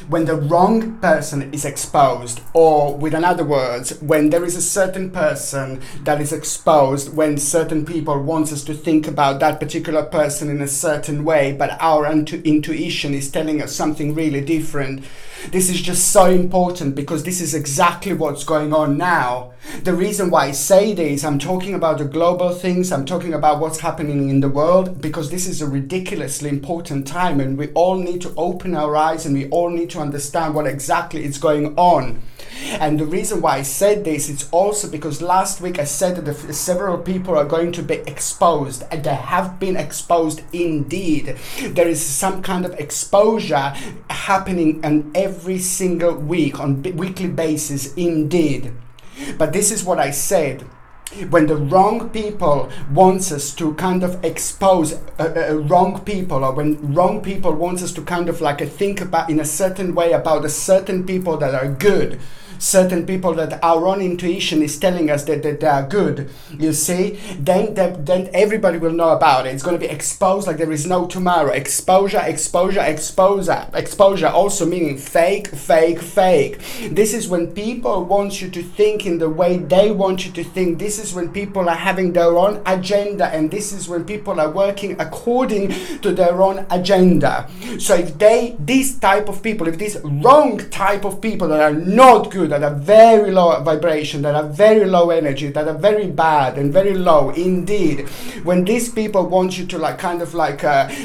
when the wrong person is exposed, or with another words, when there is a certain person that is exposed, when certain people want us to think about that particular person in a certain way, but our intuition is telling us something really different. This is just so important, because this is exactly what's going on now. The reason why I say this, I'm talking about the global things, I'm talking about what's happening in the world, because this is a ridiculously important time, and we all need to open our eyes and we all need to understand what exactly is going on. And the reason why I said this, it's also because last week I said that several people are going to be exposed, and they have been exposed indeed. There is some kind of exposure happening on every single week, on weekly basis indeed. But this is what I said. When the wrong people wants us to kind of expose wrong people, or when wrong people wants us to kind of like think about in a certain way about a certain people that are good, certain people that our own intuition is telling us that they are good, you see, then everybody will know about it. It's going to be exposed like there is no tomorrow. Exposure, exposure, exposure. Exposure also meaning fake, fake, fake. This is when people want you to think in the way they want you to think. This is when people are having their own agenda, and this is when people are working according to their own agenda. So if these type of people, if these wrong type of people that are not good, that are very low vibration, that are very low energy, that are very bad and very low indeed, when these people want you to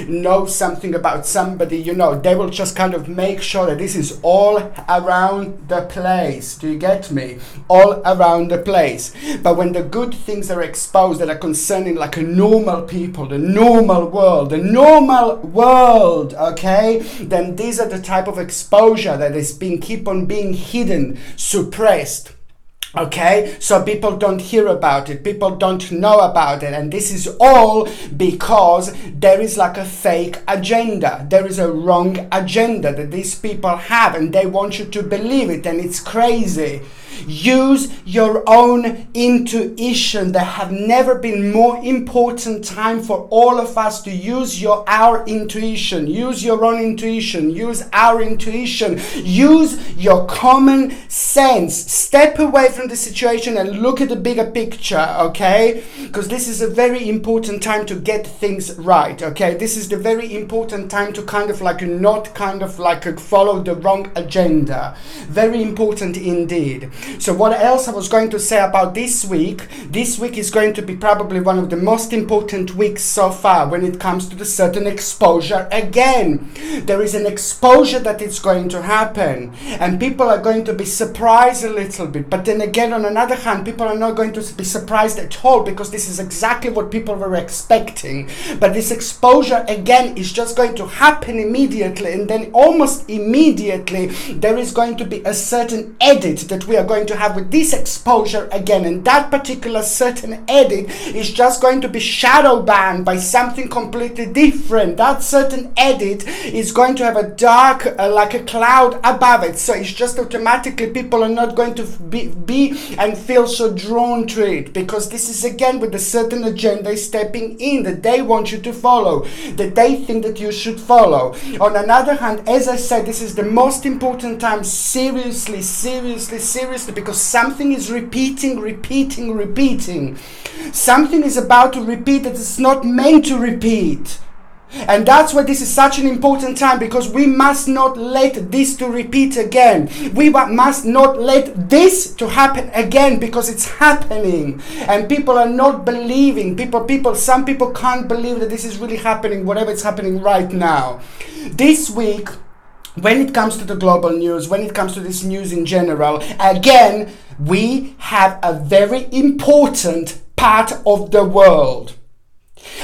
know something about somebody, they will just kind of make sure that this is all around the place. Do you get me? All around the place. But when the good things are exposed that are concerning like a normal people, the normal world, okay, then these are the type of exposure that is keep on being hidden, suppressed. Okay, so people don't hear about it, people don't know about it, and this is all because there is like a fake agenda. There is a wrong agenda that these people have, and they want you to believe it, and it's crazy. Use your own intuition. There have never been more important time for all of us to use our intuition. Use your own intuition. Use our intuition. Use your common sense. Step away from the situation and look at the bigger picture, okay? Because this is a very important time to get things right, okay? This is the very important time to not follow the wrong agenda. Very important indeed. So what else I was going to say about this week? This week is going to be probably one of the most important weeks so far when it comes to the certain exposure. Again, there is an exposure that is going to happen, and people are going to be surprised a little bit. But then again, on another hand, people are not going to be surprised at all, because this is exactly what people were expecting. But this exposure again is just going to happen immediately, and then almost immediately there is going to be a certain edit that we are going to have with this exposure again, and that particular certain edit is just going to be shadow banned by something completely different. That certain edit is going to have a dark like a cloud above it, so it's just automatically people are not going to be and feel so drawn to it, because this is again with a certain agenda stepping in that they want you to follow, that they think that you should follow. On another hand, as I said, this is the most important time, seriously, because something is repeating. Something is about to repeat that it's not meant to repeat. And that's why this is such an important time, because we must not let this to repeat again. We must not let this to happen again, because it's happening. And people are not believing. Some people can't believe that this is really happening, whatever is happening right now. This week, when it comes to the global news, when it comes to this news in general, again, we have a very important part of the world.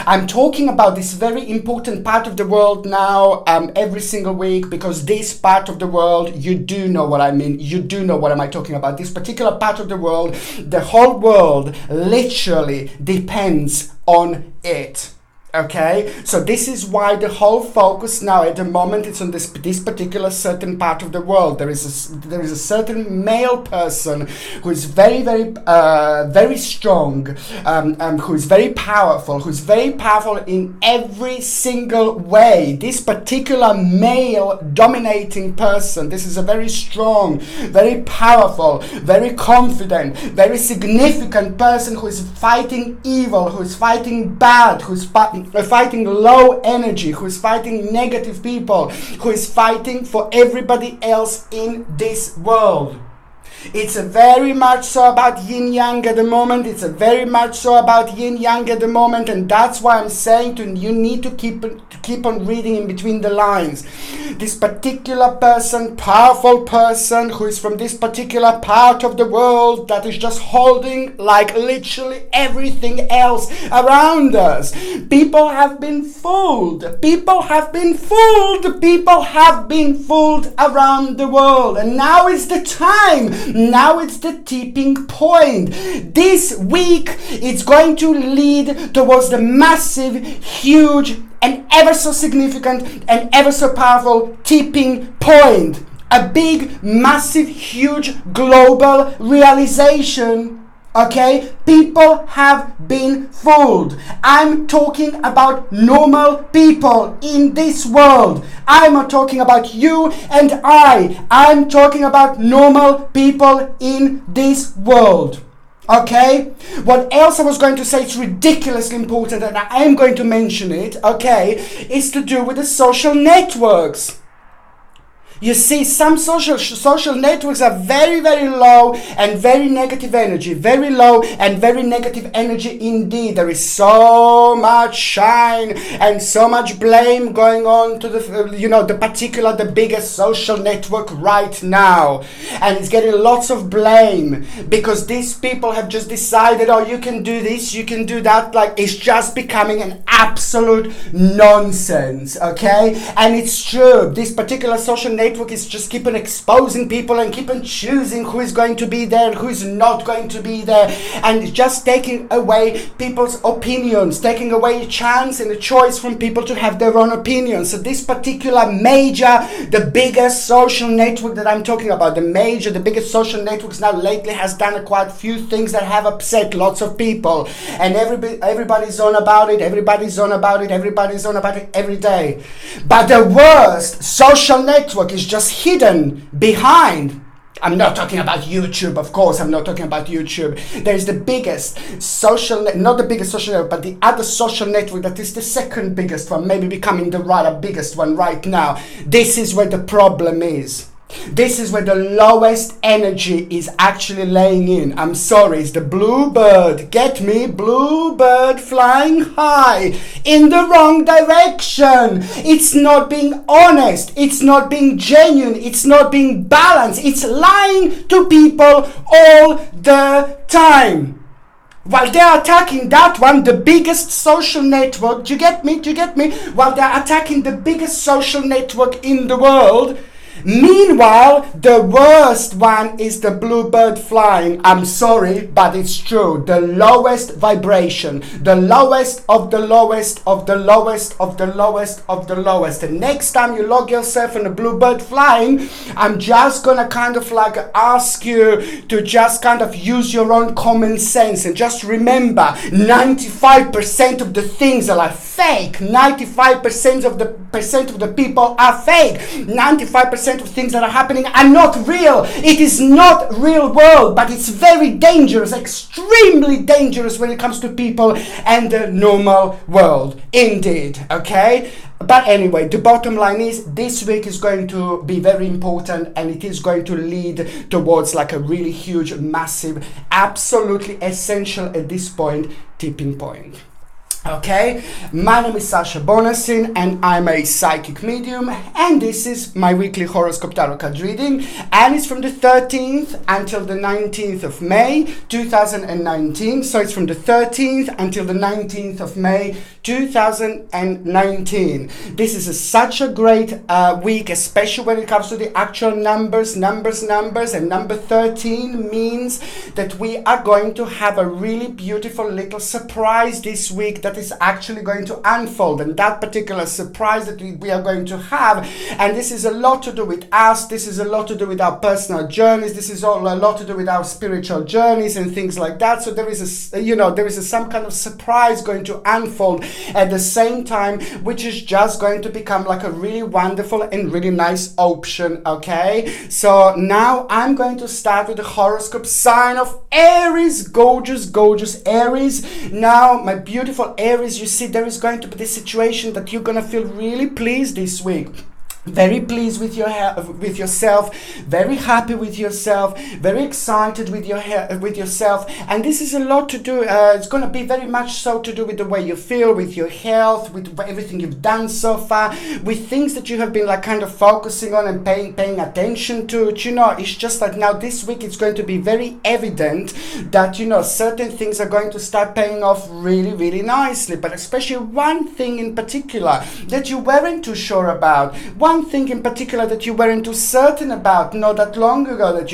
I'm talking about this very important part of the world now every single week, because this part of the world, you do know what I mean. You do know what am I talking about. This particular part of the world, the whole world literally depends on it. Okay, so this is why the whole focus now at the moment is on this particular certain part of the world. There is a certain male person who is very very strong, who is very powerful in every single way. This particular male dominating person, this is a very strong, very powerful, very confident, very significant person who is fighting evil, who is fighting bad, who is fighting low energy, who is fighting negative people, who is fighting for everybody else in this world. It's a very much so about yin-yang at the moment. It's a very much so about yin-yang at the moment, and that's why I'm saying to you need to keep on reading in between the lines. This particular person, powerful person, who is from this particular part of the world that is just holding like literally everything else around us. People have been fooled. People have been fooled. People have been fooled around the world, and now is the time. Now it's the tipping point. This week it's going to lead towards the massive, huge, and ever so significant and ever so powerful tipping point. A big, massive, huge global realization. Okay, people have been fooled. I'm talking about normal people in this world. I'm not talking about you and I. I'm talking about normal people in this world. Okay, what else I was going to say, it's ridiculously important, and I am going to mention it, okay, is to do with the social networks. You see, some social networks are very, very low and very negative energy. Very low and very negative energy indeed. There is so much shine and so much blame going on to the biggest social network right now. And it's getting lots of blame because these people have just decided, oh, you can do this, you can do that. Like, it's just becoming an absolute nonsense, okay? And it's true. This particular social network is just keep on exposing people and keep on choosing who is going to be there and who is not going to be there, and just taking away people's opinions, taking away a chance and a choice from people to have their own opinions. So this particular the biggest social network that I'm talking about, the biggest social networks now lately has done quite a few things that have upset lots of people, and everybody's on about it, everybody's on about it every day. But the worst social network is just hidden behind. I'm not talking about YouTube, of course. I'm not talking about YouTube. There's the biggest not the biggest social network, but the other social network that is the second biggest one, maybe becoming the rather biggest one right now. This is where the problem is. This is where the lowest energy is actually laying in. I'm sorry, it's the bluebird. Get me? Bluebird flying high in the wrong direction. It's not being honest. It's not being genuine. It's not being balanced. It's lying to people all the time. While they're attacking that one, the biggest social network, do you get me? While they're attacking the biggest social network in the world, meanwhile, the worst one is the bluebird flying. I'm sorry, but it's true. The lowest vibration. The lowest of the lowest of the lowest of the lowest of the lowest. The next time you log yourself in a bluebird flying, I'm just gonna kind of like ask you to just kind of use your own common sense and just remember 95% of the things are like fake. 95% of the people are fake. 95% of things that are happening are not real. It is not real world, but it's very dangerous, extremely dangerous when it comes to people and the normal world. Indeed, okay? But anyway, the bottom line is this week is going to be very important, and it is going to lead towards like a really huge, massive, absolutely essential at this point, tipping point. Okay, my name is Sasha Bonasin and I'm a psychic medium, and this is my weekly horoscope tarot card reading, and it's from the 13th until the 19th of May 2019. So it's from the 13th until the 19th of May 2019. This is such a great week, especially when it comes to the actual numbers, and number 13 means that we are going to have a really beautiful little surprise this week that that is actually going to unfold, and that particular surprise that we are going to have. And this is a lot to do with us, this is a lot to do with our personal journeys, this is all a lot to do with our spiritual journeys and things like that. So there is some kind of surprise going to unfold at the same time, which is just going to become like a really wonderful and really nice option. Okay, so now I'm going to start with the horoscope sign of Aries. Gorgeous Aries. Now, my beautiful Aries, you see, there is going to be this situation that you're going to feel really pleased this week. Very pleased with yourself, very happy with yourself, very excited with yourself, and this is a lot to do. It's going to be very much so to do with the way you feel, with your health, with everything you've done so far, with things that you have been like kind of focusing on and paying attention to. You know, it's just like now this week it's going to be very evident that, you know, certain things are going to start paying off really, really nicely. But especially one thing in particular that you weren't too sure about. One thing in particular that you weren't too certain about not that long ago, that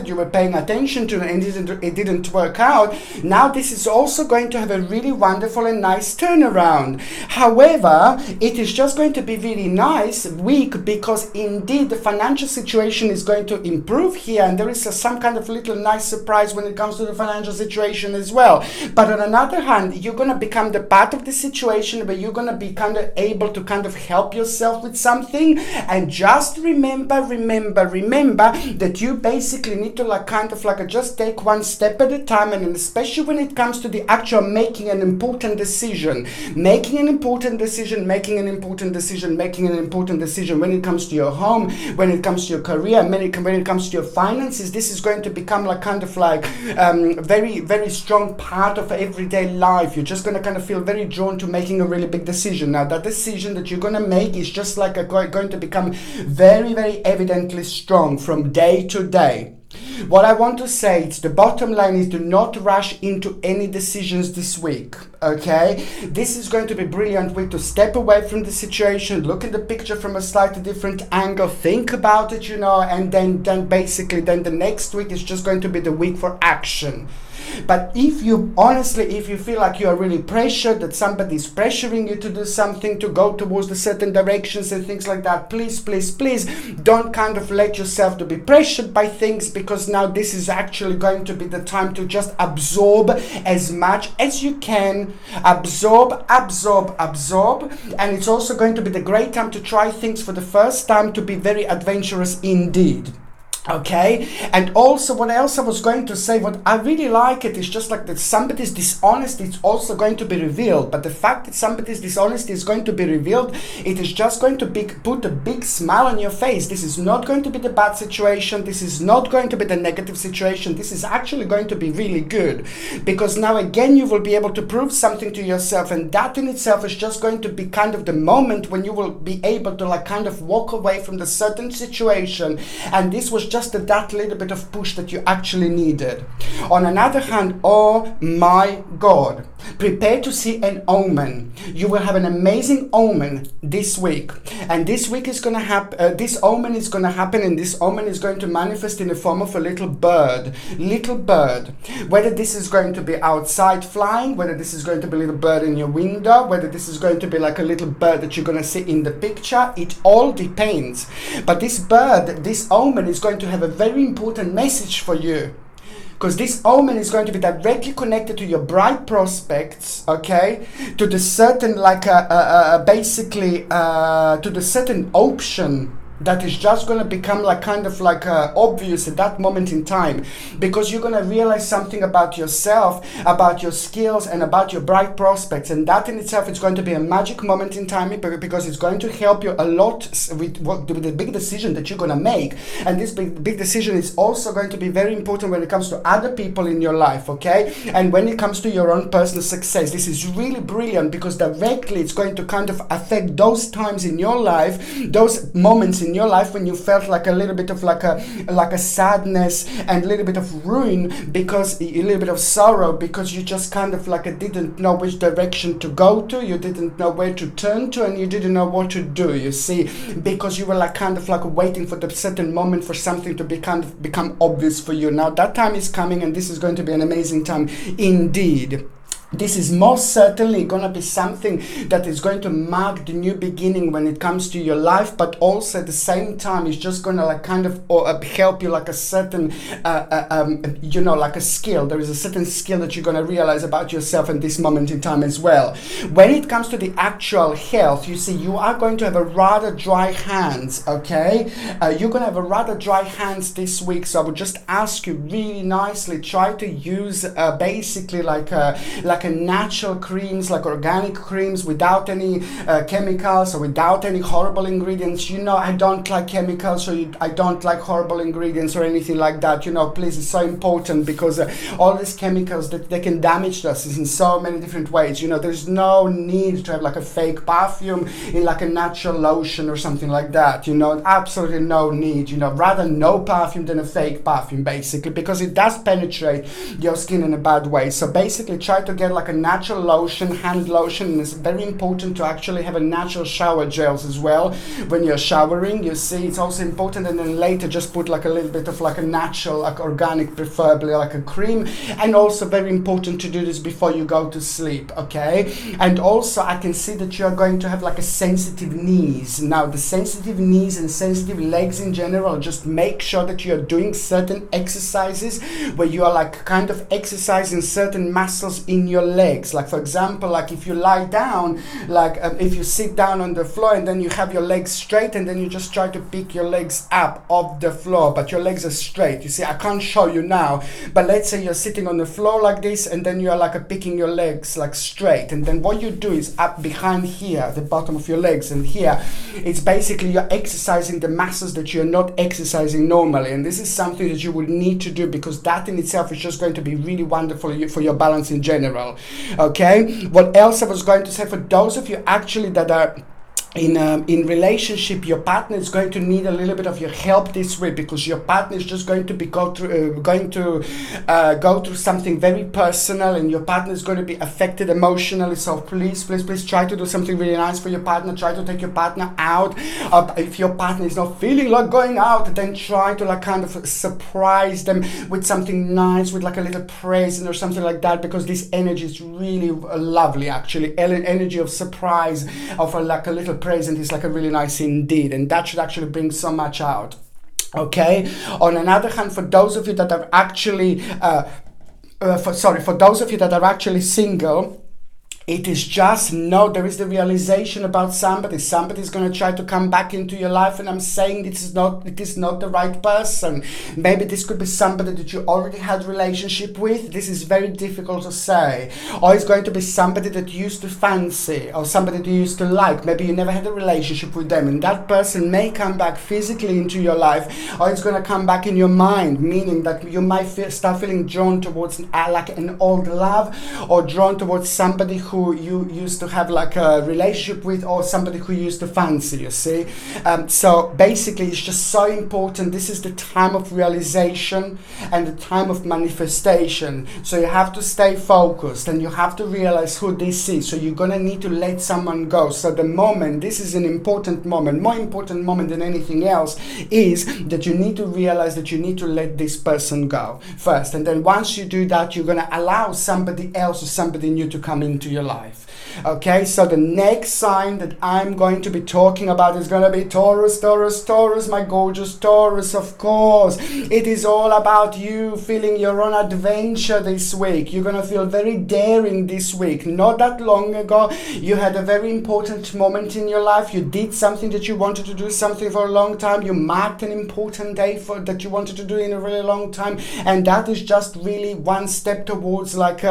you were paying attention to, and it didn't work out. Now this is also going to have a really wonderful and nice turnaround. However, it is just going to be really nice week because indeed the financial situation is going to improve here, and there is some kind of little nice surprise when it comes to the financial situation as well. But on another hand, you're going to become the part of the situation where you're going to be kind of able to kind of help yourself with something. And just remember that you basically need to just take one step at a time, and especially when it comes to the actual making an important decision when it comes to your home, when it comes to your career, when it comes to your finances. This is going to become very, very strong part of everyday life. You're just going to kind of feel very drawn to making a really big decision. Now that decision that you're going to make is just like going to become very, very evidently strong from day to day. What I want to say, it's the bottom line, is do not rush into any decisions this week, okay? This is going to be a brilliant week to step away from the situation, look at the picture from a slightly different angle, think about it, you know, and then the next week is just going to be the week for action. But if you feel like you are really pressured, that somebody's pressuring you to do something, to go towards the certain directions and things like that, please don't kind of let yourself to be pressured by things, because now this is actually going to be the time to just absorb as much as you can. Absorb. And it's also going to be the great time to try things for the first time, to be very adventurous indeed. Okay, and also what else I was going to say, what I really like it is just like that somebody's dishonesty is also going to be revealed. But the fact that somebody's dishonesty is going to be revealed, it is just going to put a big smile on your face. This is not going to be the bad situation. This is not going to be the negative situation. This is actually going to be really good, because now again you will be able to prove something to yourself, and that in itself is just going to be kind of the moment when you will be able to like kind of walk away from the certain situation, and this was just that little bit of push that you actually needed. On another hand, oh my God, prepare to see an omen. You will have an amazing omen this week, and this week is going to happen. This omen is going to happen, and this omen is going to manifest in the form of a little bird. Whether this is going to be outside flying, whether this is going to be a little bird in your window, whether this is going to be like a little bird that you're going to see in the picture, it all depends. But this bird, this omen is going to have a very important message for you, because this omen is going to be directly connected to your bright prospects, okay, to the certain to the certain option that is just going to become obvious at that moment in time, because you're going to realize something about yourself, about your skills, and about your bright prospects, and that in itself is going to be a magic moment in time, because it's going to help you a lot with the big decision that you're going to make. And this big decision is also going to be very important when it comes to other people in your life, okay, and when it comes to your own personal success. This is really brilliant, because directly it's going to kind of affect those times in your life, those moments in your life when you felt like a little bit of like a sadness and a little bit of ruin, because a little bit of sorrow, because you just kind of didn't know which direction to go to, you didn't know where to turn to, and you didn't know what to do, you see, because you were waiting for the certain moment for something to become obvious for you. Now that time is coming, and this is going to be an amazing time indeed. This is most certainly going to be something that is going to mark the new beginning when it comes to your life, but also at the same time it's just going to like kind of help you like a certain like a skill. There is a certain skill that you're going to realize about yourself in this moment in time as well. When it comes to the actual health, you see, you are going to have a rather dry hands, okay? You're going to have a rather dry hands this week, so I would just ask you really nicely, try to use basically like a natural creams, like organic creams without any chemicals or without any horrible ingredients. You know, I don't like chemicals, or I don't like horrible ingredients or anything like that. You know, please, it's so important, because all these chemicals, that they can damage us in so many different ways. You know, there's no need to have like a fake perfume in like a natural lotion or something like that. You know, absolutely no need. You know, rather no perfume than a fake perfume, basically, because it does penetrate your skin in a bad way. So basically try to get like a natural lotion, hand lotion, and it's very important to actually have a natural shower gels as well when you're showering. You see, it's also important, and then later just put like a little bit of like a natural, like organic, preferably like a cream. And also very important to do this before you go to sleep, okay? And also I can see that you're going to have like a sensitive knees. Now the sensitive knees and sensitive legs in general, just make sure that you're doing certain exercises where you are like kind of exercising certain muscles in your legs. Like for example, like if you lie down, like if you sit down on the floor and then you have your legs straight, and then you just try to pick your legs up off the floor, but your legs are straight. You see, I can't show you now, but let's say you're sitting on the floor like this, and then you're like picking your legs like straight, and then what you do is up behind here, the bottom of your legs, and here it's basically you're exercising the muscles that you're not exercising normally. And this is something that you will need to do, because that in itself is just going to be really wonderful for your balance in general. Okay, what else I was going to say, for those of you actually that are in relationship, your partner is going to need a little bit of your help this week, because your partner is just going to be go through something very personal, and your partner is going to be affected emotionally. So please try to do something really nice for your partner. Try to take your partner out. If your partner is not feeling like going out, then try to like kind of surprise them with something nice, with like a little present or something like that, because this energy is really lovely, actually. Energy of surprise, of like a little present is like a really nice indeed, and that should actually bring so much out. Okay, on another hand, for those of you that are actually for those of you that are actually single, it is just, no, there is the realization about somebody's going to try to come back into your life, and I'm saying it is not the right person. Maybe this could be somebody that you already had relationship with. This is very difficult to say. Or it's going to be somebody that you used to fancy, or somebody that you used to like. Maybe you never had a relationship with them, and that person may come back physically into your life, or it's going to come back in your mind, meaning that you might start feeling drawn towards like an old love, or drawn towards somebody who you used to have like a relationship with, or somebody who you used to fancy, you see. So basically it's just so important. This is the time of realization and the time of manifestation. So you have to stay focused, and you have to realize who this is. So you're gonna need to let someone go. So the moment, this is an important moment, more important moment than anything else, is that you need to realize that you need to let this person go first. And then once you do that, you're gonna allow somebody else or somebody new to come into your life. Okay, so the next sign that I'm going to be talking about is going to be Taurus, my gorgeous Taurus, of course. It is all about you feeling you're on adventure this week. You're going to feel very daring this week. Not that long ago, you had a very important moment in your life. You did something that you wanted to do, something for a long time. You marked an important day that you wanted to do in a really long time. And that is just really one step towards like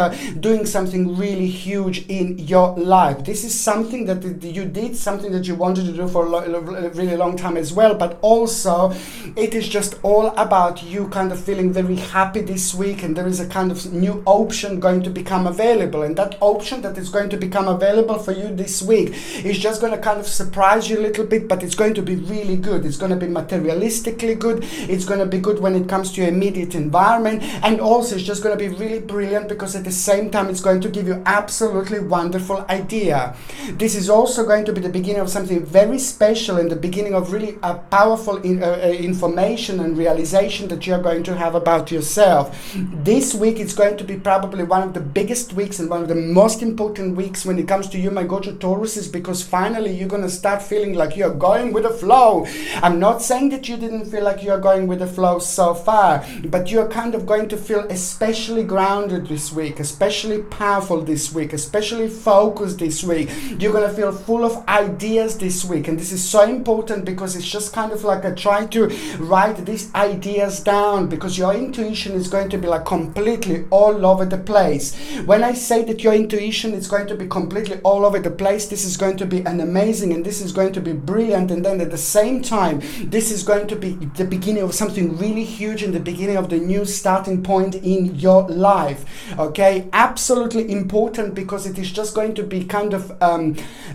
doing something really huge in your life. This is something that you did, something that you wanted to do for a really long time as well, but also it is just all about you kind of feeling very happy this week, and there is a kind of new option going to become available, and that option that is going to become available for you this week is just going to kind of surprise you a little bit, but it's going to be really good. It's going to be materialistically good. It's going to be good when it comes to your immediate environment, and also it's just going to be really brilliant, because at the same time it's going to give you absolutely wonderful incredible idea. This is also going to be the beginning of something very special and the beginning of really a powerful information and realization that you're going to have about yourself. This week is going to be probably one of the biggest weeks and one of the most important weeks when it comes to you, my Gojo Tauruses, because finally you're going to start feeling like you're going with the flow. I'm not saying that you didn't feel like you're going with the flow so far, but you're kind of going to feel especially grounded this week, especially powerful this week, especially focused this week. You're going to feel full of ideas this week, and this is so important because it's just kind of like a try to write these ideas down, because your intuition is going to be like completely all over the place. When I say that your intuition is going to be completely all over the place, this is going to be an amazing and this is going to be brilliant, and then at the same time this is going to be the beginning of something really huge and the beginning of the new starting point in your life. Okay, absolutely important, because it is just going to be kind of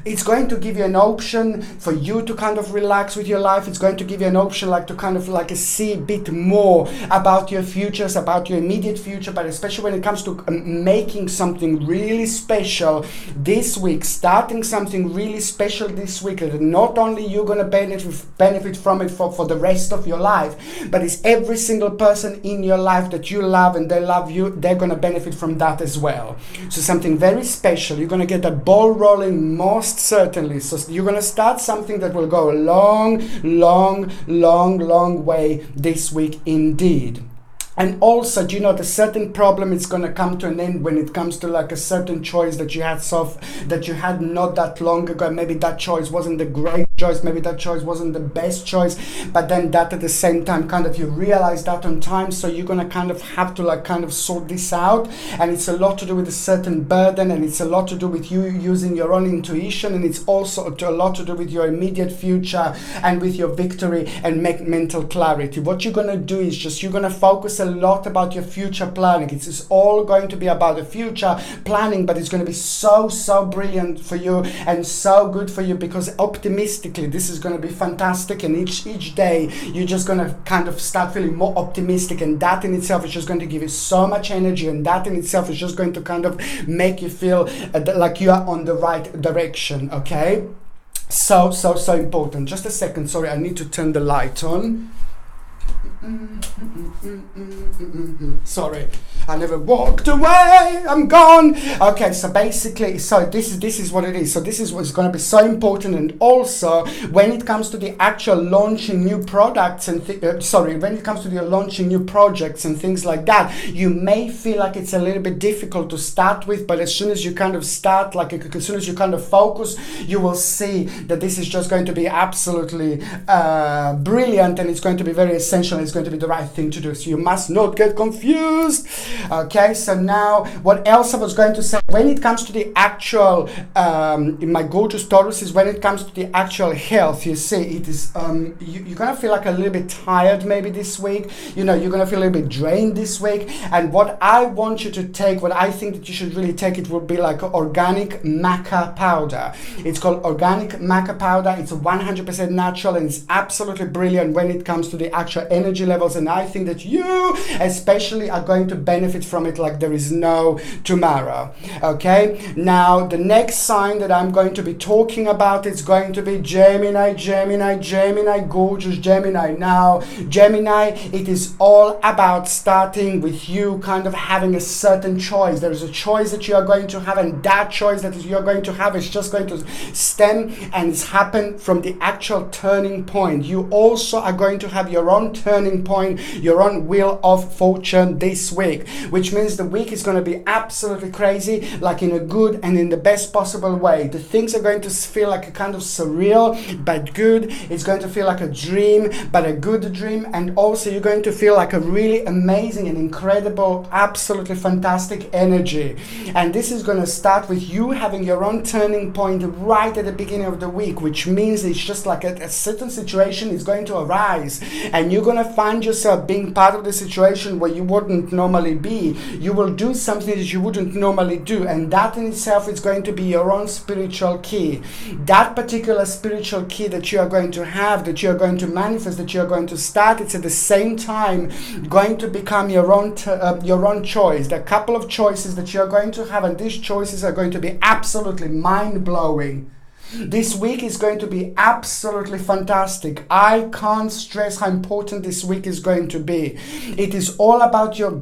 it's going to give you an option for you to kind of relax with your life. It's going to give you an option like to kind of like see a bit more about your futures, about your immediate future, but especially when it comes to making something really special this week, starting something really special this week, that not only you're going to benefit from it for the rest of your life, but it's every single person in your life that you love and they love you, they're going to benefit from that as well. So something very special. You're going to get that ball rolling most certainly. So you're going to start something that will go a long way this week indeed. And also, do you know, the certain problem is going to come to an end when it comes to like a certain choice that you had not that long ago. Maybe that choice wasn't the great choice, maybe that choice wasn't the best choice, but then that at the same time kind of you realize that on time, so you're going to kind of have to like kind of sort this out, and it's a lot to do with a certain burden, and it's a lot to do with you using your own intuition, and it's also a lot to do with your immediate future and with your victory and mental clarity. What you're going to do is just you're going to focus a lot about your future planning. It's all going to be about the future planning, but it's going to be so brilliant for you and so good for you, because optimistically this is going to be fantastic, and each day you're just going to kind of start feeling more optimistic, and that in itself is just going to give you so much energy, and that in itself is just going to kind of make you feel like you are on the right direction. Okay, so important. Just a second, sorry, I need to turn the light on. Sorry, I never walked away, I'm gone. Okay, so basically, this is what it is. So this is what's going to be so important. And also when it comes to the actual launching new products and when it comes to the launching new projects and things like that, you may feel like it's a little bit difficult to start with, but as soon as you kind of start, like as soon as you kind of focus, you will see that this is just going to be absolutely brilliant, and it's going to be very essential. It's going to be the right thing to do, so you must not get confused. Okay, so now what else I was going to say, when it comes to the actual in my gorgeous Taurus, is when it comes to the actual health, you see it is you're gonna feel like a little bit tired maybe this week. You know, you're gonna feel a little bit drained this week, and what I want you to take, what I think that you should really take, it would be like organic maca powder. It's called organic maca powder. It's 100% natural, and it's absolutely brilliant when it comes to the actual energy levels, and I think that you especially are going to benefit from it like there is no tomorrow. Okay, now the next sign that I'm going to be talking about is going to be Gemini, gorgeous Gemini. Now Gemini, it is all about starting with you kind of having a certain choice. There is a choice that you are going to have, and that choice that you are going to have is just going to stem and it's happen from the actual turning point. You also are going to have your own turning point, your own wheel of fortune this week, which means the week is going to be absolutely crazy, like in a good and in the best possible way. The things are going to feel like a kind of surreal but good. It's going to feel like a dream, but a good dream, and also you're going to feel like a really amazing and incredible, absolutely fantastic energy. And this is going to start with you having your own turning point right at the beginning of the week, which means it's just like a certain situation is going to arise, and you're going to find yourself being part of the situation where you wouldn't normally be. You will do something that you wouldn't normally do, and that in itself is going to be your own spiritual key. That particular spiritual key that you are going to have, that you are going to manifest, that you are going to start, it's at the same time going to become your own choice. There are a couple of choices that you are going to have, and these choices are going to be absolutely mind-blowing. This week is going to be absolutely fantastic. I can't stress how important this week is going to be. It is all about your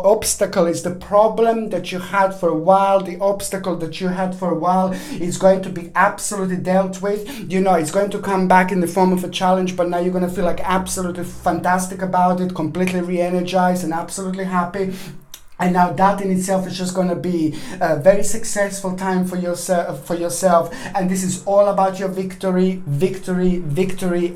obstacle. It's the problem that you had for a while. The obstacle that you had for a while is going to be absolutely dealt with. You know, it's going to come back in the form of a challenge, but now you're going to feel like absolutely fantastic about it, completely re-energized and absolutely happy. And now that in itself is just going to be a very successful time for yourself. And this is all about your victory,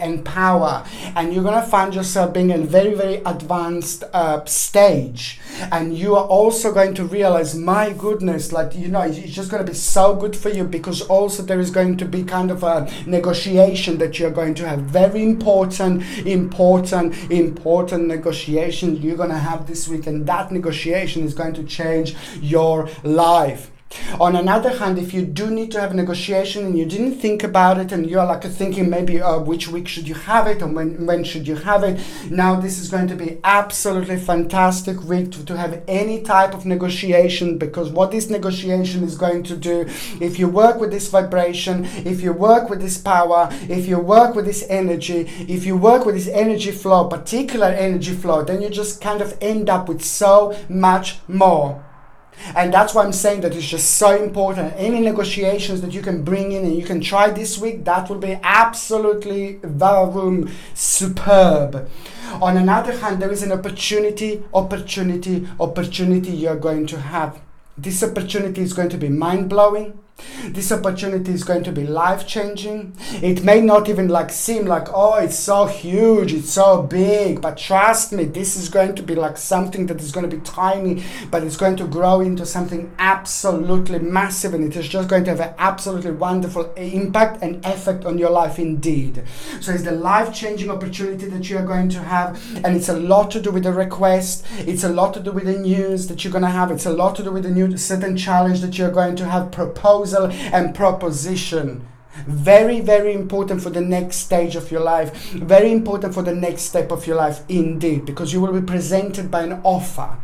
and power. And you're going to find yourself being in a very, very advanced stage. And you are also going to realize, my goodness, like, you know, it's just going to be so good for you, because also there is going to be kind of a negotiation that you're going to have. Very important negotiations you're going to have this week. And that negotiation is going to change your life. On another hand, if you do need to have a negotiation and you didn't think about it, and you're like thinking maybe which week should you have it, or when should you have it, now this is going to be absolutely fantastic week to have any type of negotiation. Because what this negotiation is going to do, if you work with this vibration, if you work with this power, if you work with this energy, if you work with this energy flow, particular energy flow, then you just kind of end up with so much more. And that's why I'm saying that it's just so important. Any negotiations that you can bring in and you can try this week, that will be absolutely superb. On another hand, there is an opportunity you're going to have. This opportunity is going to be mind-blowing. This opportunity is going to be life-changing. It may not even seem like, oh, it's so huge, it's so big, but trust me, this is going to be like something that is going to be tiny, but it's going to grow into something absolutely massive, and it is just going to have an absolutely wonderful impact and effect on your life indeed. So it's the life-changing opportunity that you are going to have, and it's a lot to do with the request, it's a lot to do with the news that you're going to have, it's a lot to do with the new certain challenge that you're going to have, proposal and proposition. Very, very important for the next stage of your life. Very important for the next step of your life indeed, because you will be presented by an offer.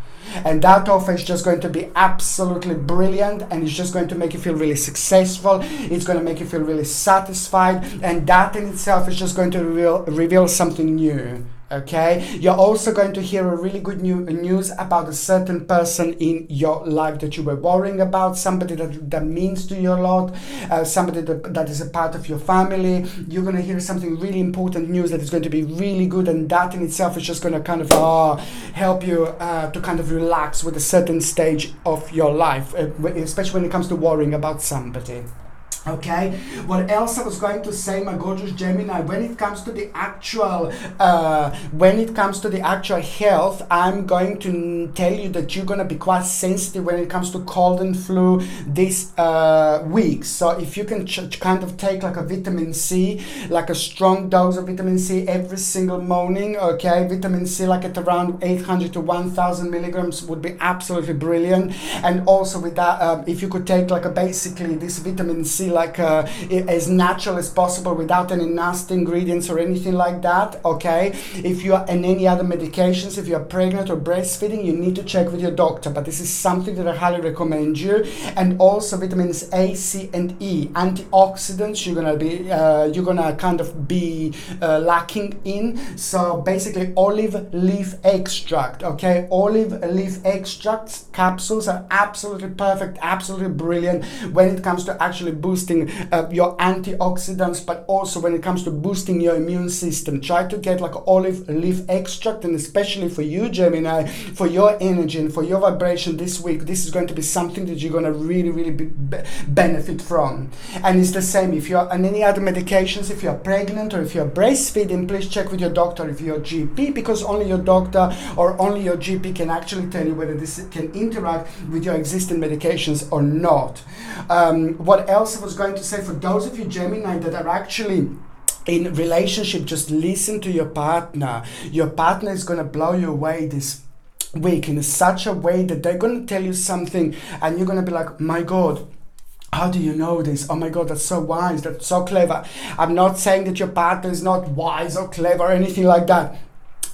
And that offer is just going to be absolutely brilliant, and it's just going to make you feel really successful. It's going to make you feel really satisfied, and that in itself is just going to reveal something new. Okay, you're also going to hear a really good news about a certain person in your life that you were worrying about, somebody that means to you a lot, somebody that is a part of your family. You're going to hear something really important news that is going to be really good, and that in itself is just going to kind of help you to kind of relax with a certain stage of your life, especially when it comes to worrying about somebody. Okay, what else I was going to say, my gorgeous Gemini, when it comes to the actual health, I'm going to tell you that you're going to be quite sensitive when it comes to cold and flu this week. So if you can kind of take like a vitamin C, like a strong dose of vitamin C every single morning, okay, vitamin C like at around 800 to 1000 milligrams would be absolutely brilliant. And also with that, if you could take like basically this vitamin C as natural as possible without any nasty ingredients or anything like that, okay? If you are on any other medications, if you are pregnant or breastfeeding, you need to check with your doctor, but this is something that I highly recommend you. And also vitamins A, C, and E, antioxidants, you're gonna kind of be lacking in. So basically olive leaf extract, okay? Olive leaf extracts capsules are absolutely perfect, absolutely brilliant when it comes to actually boosting your antioxidants, but also when it comes to boosting your immune system. Try to get like olive leaf extract, and especially for you, Gemini, for your energy and for your vibration this week, this is going to be something that you're going to really, really benefit from. And it's the same if you're on any other medications, if you're pregnant or if you're breastfeeding, please check with your doctor, if you're GP, because only your doctor or only your GP can actually tell you whether this can interact with your existing medications or not. What else I was going to say, for those of you Gemini that are actually in relationship, just listen to your partner. Your partner is going to blow you away this week in such a way that they're going to tell you something and you're going to be like, my God, how do you know this? Oh my God, that's so wise, that's so clever. I'm not saying that your partner is not wise or clever or anything like that.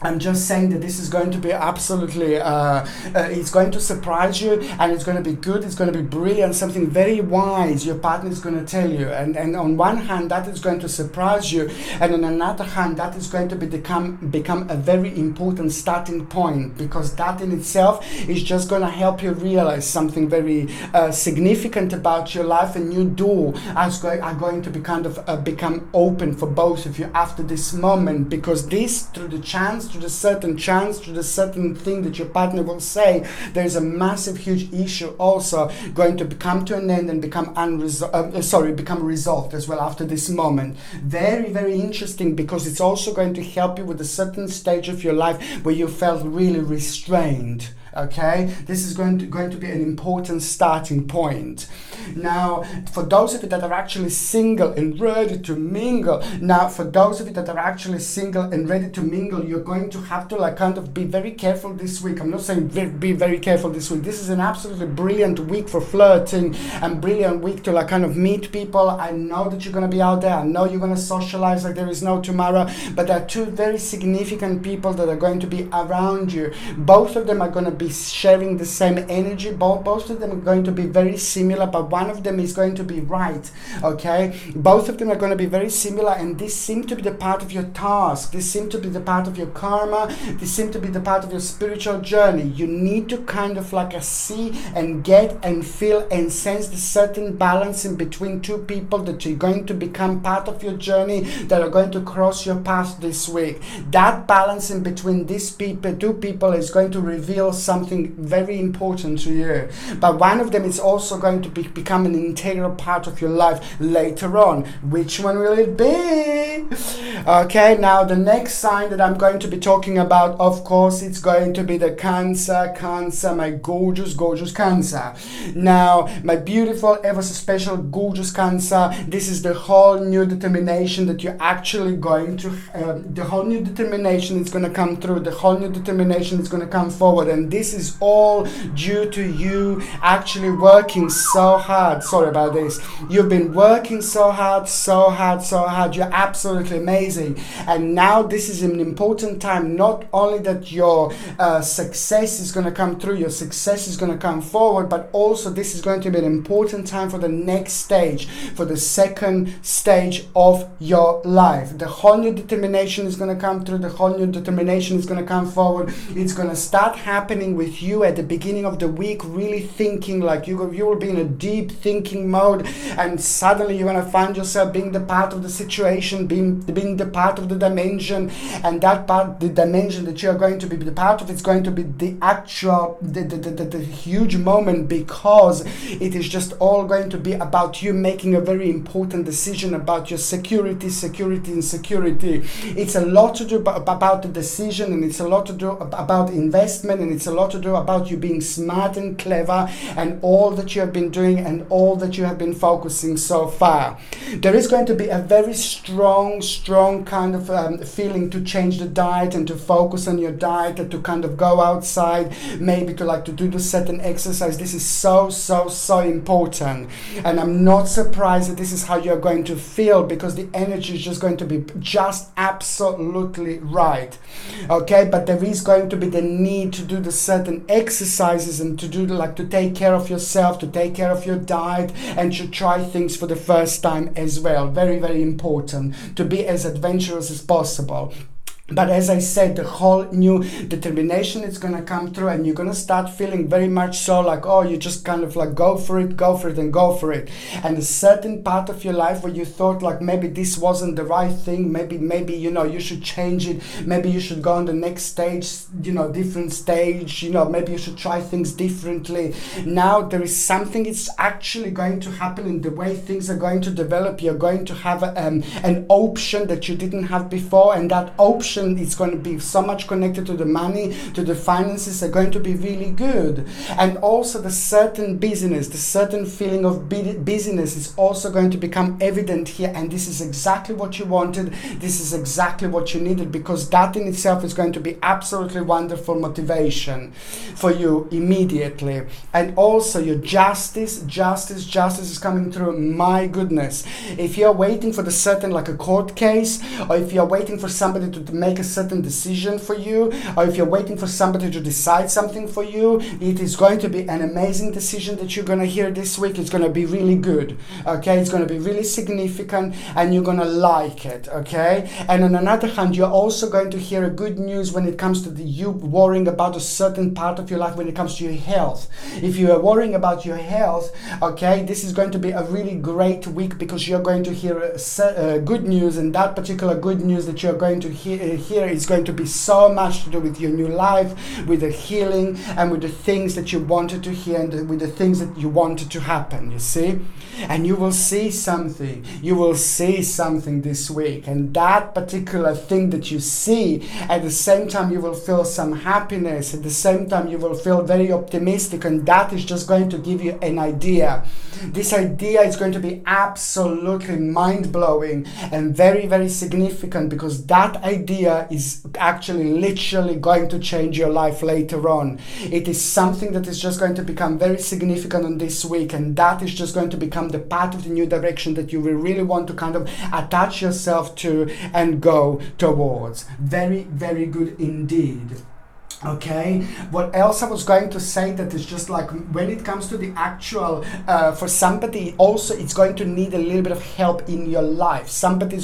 I'm just saying that this is going to be absolutely, it's going to surprise you, and it's going to be good, it's going to be brilliant, something very wise your partner is going to tell you. And on one hand, that is going to surprise you, and on another hand, that is going to become a very important starting point, because that in itself is just going to help you realize something very significant about your life, and new door are going to be kind of become open for both of you after this moment, because this, through the certain thing that your partner will say, there's a massive, huge issue also going to come to an end and become resolved as well after this moment. Very, very interesting, because it's also going to help you with a certain stage of your life where you felt really restrained. Okay, this is going to be an important starting point. Now, for those of you that are actually single and ready to mingle, you're going to have to kind of be very careful this week. I'm not saying be very careful this week. This is an absolutely brilliant week for flirting and brilliant week to kind of meet people. I know that you're going to be out there. I know you're going to socialize like there is no tomorrow, but there are two very significant people that are going to be around you. Both of them are going to be sharing the same energy. Both of them are going to be very similar, but one of them is going to be right. Okay, both of them are going to be very similar, and this seems to be the part of your task. This seems to be the part of your karma. This seems to be the part of your spiritual journey. You need to kind of see and get and feel and sense the certain balance in between two people that you're going to become part of your journey, that are going to cross your path this week. That balance in between these two people is going to reveal something very important to you. But one of them is also going to become an integral part of your life later on. Which one will it be? Okay, now the next sign that I'm going to be talking about, of course, it's going to be the Cancer, my gorgeous Cancer. Now, my beautiful, ever so special, gorgeous Cancer, this is the whole new determination that you're actually going to, the whole new determination is going to come through, the whole new determination is going to come forward, and this is all due to you actually working so hard. Sorry about this. You've been working so hard. You're absolutely amazing. And now this is an important time, not only that your success is going to come through, your success is going to come forward, but also this is going to be an important time for the next stage, for the second stage of your life. The whole new determination is going to come through, the whole new determination is going to come forward. It's going to start happening with you at the beginning of the week, really thinking, like you will be in a deep thinking mode, and suddenly you're going to find yourself being the part of the situation, being the part of the dimension, and that part, the dimension that you're going to be the part of, it's going to be the actual, the huge moment, because it is just all going to be about you making a very important decision about your security. It's a lot to do about the decision, and it's a lot to do about investment, and it's a lot to do about you being smart and clever, and all that you have been doing and all that you have been focusing so far. There is going to be a very strong kind of feeling to change the diet and to focus on your diet, and to kind of go outside, maybe to do the certain exercise. This is so important, and I'm not surprised that this is how you're going to feel, because the energy is just going to be just absolutely right. Okay, but there is going to be the need to do the certain exercises and to do to take care of yourself, to take care of your diet, and to try things for the first time as well. Very, very important to be as adventurous as possible. But as I said, the whole new determination is going to come through, and you're going to start feeling very much so you just kind of go for it. And a certain part of your life where you thought maybe this wasn't the right thing, maybe you should change it, maybe you should go on the next stage, different stage, maybe you should try things differently. Now there is something, it's actually going to happen in the way things are going to develop. You're going to have an option that you didn't have before, and that option motivation, it's going to be so much connected to the money, to the finances, are going to be really good. And also the certain busyness, the certain feeling of busyness is also going to become evident here, and this is exactly what you wanted, this is exactly what you needed, because that in itself is going to be absolutely wonderful motivation for you immediately. And also your justice is coming through. My goodness, if you're waiting for the certain, like a court case, or if you're waiting for somebody to make a certain decision for you, or if you're waiting for somebody to decide something for you, it is going to be an amazing decision that you're going to hear this week. It's going to be really good, okay? It's going to be really significant, and you're going to like it, okay? And on another hand, you're also going to hear a good news when it comes to you worrying about a certain part of your life, when it comes to your health. If you are worrying about your health, okay, this is going to be a really great week, because you're going to hear good news, and that particular good news that you're going to hear is going to be so much to do with your new life, with the healing, and with the things that you wanted to hear, and with the things that you wanted to happen, you see? And you will see something this week, and that particular thing that you see, at the same time you will feel some happiness, at the same time you will feel very optimistic, and that is just going to give you an idea. This idea is going to be absolutely mind-blowing and very, very significant, because that idea is actually literally going to change your life later on. It is something that is just going to become very significant on this week, and that is just going to become the path of the new direction that you will really want to kind of attach yourself to and go towards. Very, very good indeed. Okay, what else I was going to say, that is just like when it comes to the actual, for somebody also, it's going to need a little bit of help in your life. Somebody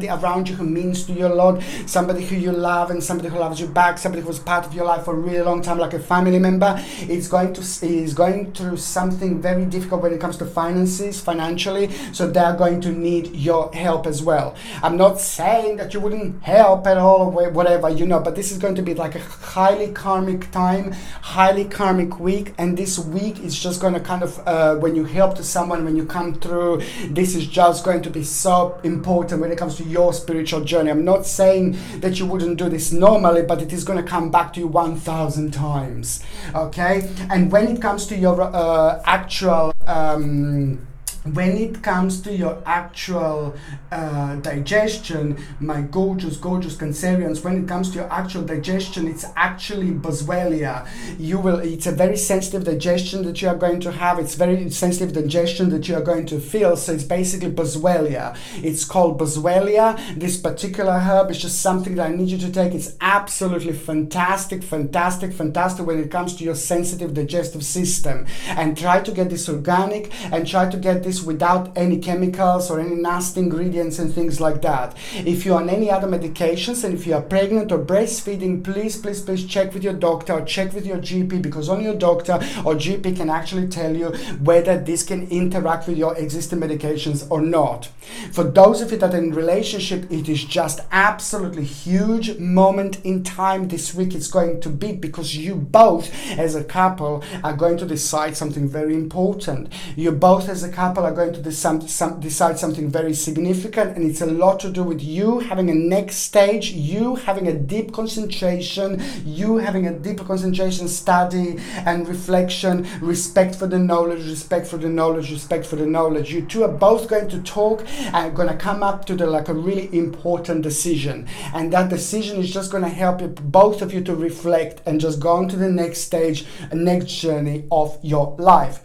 around you who means to you a lot, somebody who you love, and somebody who loves you back, somebody who was part of your life for a really long time, like a family member, is going through something very difficult when it comes to financially, so they're going to need your help as well. I'm not saying that you wouldn't help at all or whatever, you know, but this is going to be like a highly karmic time, highly karmic week, and this week is just going to kind of, when you help to someone, when you come through, this is just going to be so important when it comes to your spiritual journey. I'm not saying that you wouldn't do this normally, but it is going to come back to you 1,000 times, okay? And when it comes to your actual digestion, my gorgeous Cancerians, when it comes to your actual digestion, it's actually boswellia. It's a very sensitive digestion that you are going to have. It's very sensitive digestion that you are going to feel. So it's basically boswellia. It's called boswellia. This particular herb is just something that I need you to take. It's absolutely fantastic when it comes to your sensitive digestive system. And try to get this organic, and try to get this without any chemicals or any nasty ingredients and things like that. If you're on any other medications, and if you are pregnant or breastfeeding, please check with your doctor or check with your GP, because only your doctor or GP can actually tell you whether this can interact with your existing medications or not. For those of you that are in relationship, it is just absolutely huge moment in time this week. It's going to be, because you both as a couple are going to decide something very important. You both as a couple are going to decide something very significant, and it's a lot to do with you having a next stage, you having a deep concentration, study and reflection, respect for the knowledge. You two are both going to talk and going to come up to a really important decision, and that decision is just going to help you, both of you, to reflect and just go on to the next stage, next journey of your life.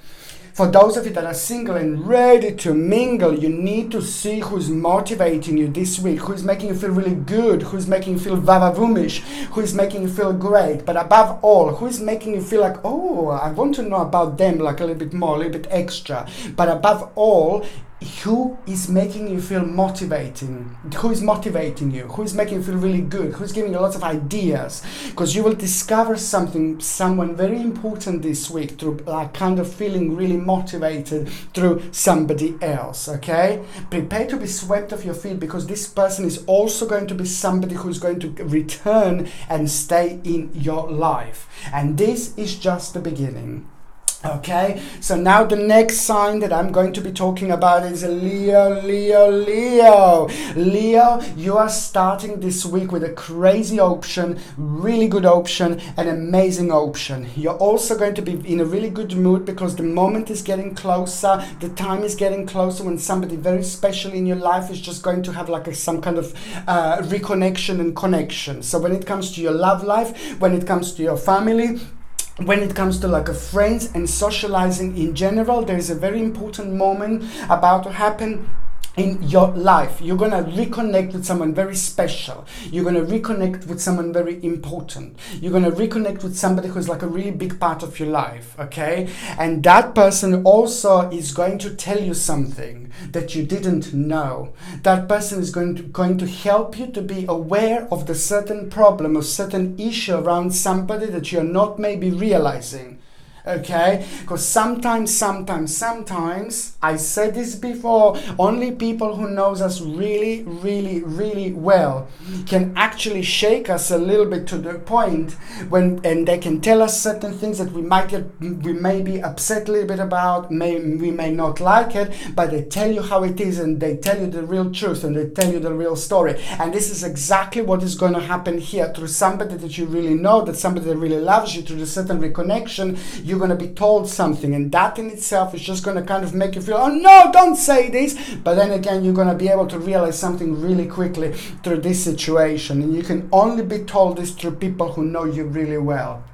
For those of you that are single and ready to mingle, you need to see who's motivating you this week, who's making you feel really good, who's making you feel vavavumish, who's making you feel great, but above all, who's making you feel like, oh, I want to know about them like a little bit more, a little bit extra. But above all, who is making you feel motivating? Who is motivating you? Who is making you feel really good? Who's giving you lots of ideas? Because you will discover someone very important this week through kind of feeling really motivated through somebody else, okay? Prepare to be swept off your feet, because this person is also going to be somebody who's going to return and stay in your life. And this is just the beginning. Okay, so now the next sign that I'm going to be talking about is Leo, Leo, Leo. Leo, you are starting this week with a crazy option, really good option, an amazing option. You're also going to be in a really good mood because the moment is getting closer, the time is getting closer when somebody very special in your life is just going to have like some kind of reconnection and connection. So when it comes to your love life, when it comes to your family, when it comes to like a friends and socializing in general, there is a very important moment about to happen in your life. You're going to reconnect with someone very special. You're going to reconnect with someone very important. You're going to reconnect with somebody who's like a really big part of your life, okay? And that person also is going to tell you something that you didn't know. That person is going to help you to be aware of the certain problem or certain issue around somebody that you're not maybe realizing. Okay, because sometimes I said this before, only people who knows us really well can actually shake us a little bit to the point and they can tell us certain things that we may be upset a little bit about, we may not like it, but they tell you how it is and they tell you the real truth and they tell you the real story. And this is exactly what is going to happen here through somebody that you really know, that somebody that really loves you, through the certain reconnection. You're going to be told something, and that in itself is just going to kind of make you feel, oh no, don't say this. But then again, you're going to be able to realize something really quickly through this situation, and you can only be told this through people who know you really well.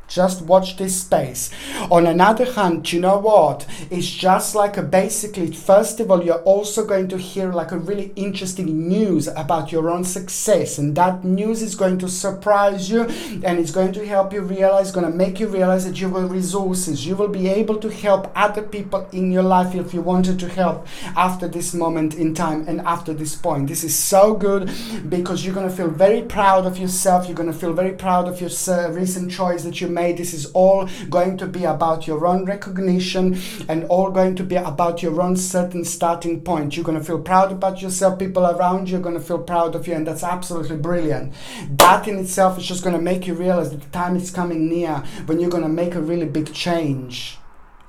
Just watch this space. On another hand, you know what? It's just like basically, first of all, you're also going to hear like a really interesting news about your own success. And that news is going to surprise you and it's going to help you realize, going to make you realize that you have resources. You will be able to help other people in your life if you wanted to help after this moment in time and after this point. This is so good because you're going to feel very proud of yourself. You're going to feel very proud of your recent choice that you made. This is all going to be about your own recognition and all going to be about your own certain starting point. You're going to feel proud about yourself. People around you are going to feel proud of you, and that's absolutely brilliant. That in itself is just going to make you realize that the time is coming near when you're going to make a really big change.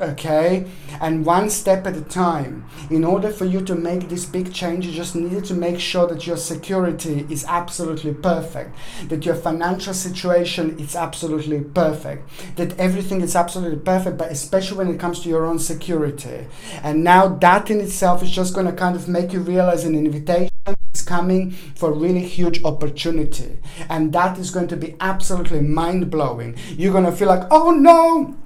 Okay, and one step at a time. In order for you to make this big change, you just needed to make sure that your security is absolutely perfect, that your financial situation is absolutely perfect, that everything is absolutely perfect, but especially when it comes to your own security. And now that in itself is just going to kind of make you realize an invitation is coming for a really huge opportunity, and that is going to be absolutely mind-blowing. You're going to feel like, oh no,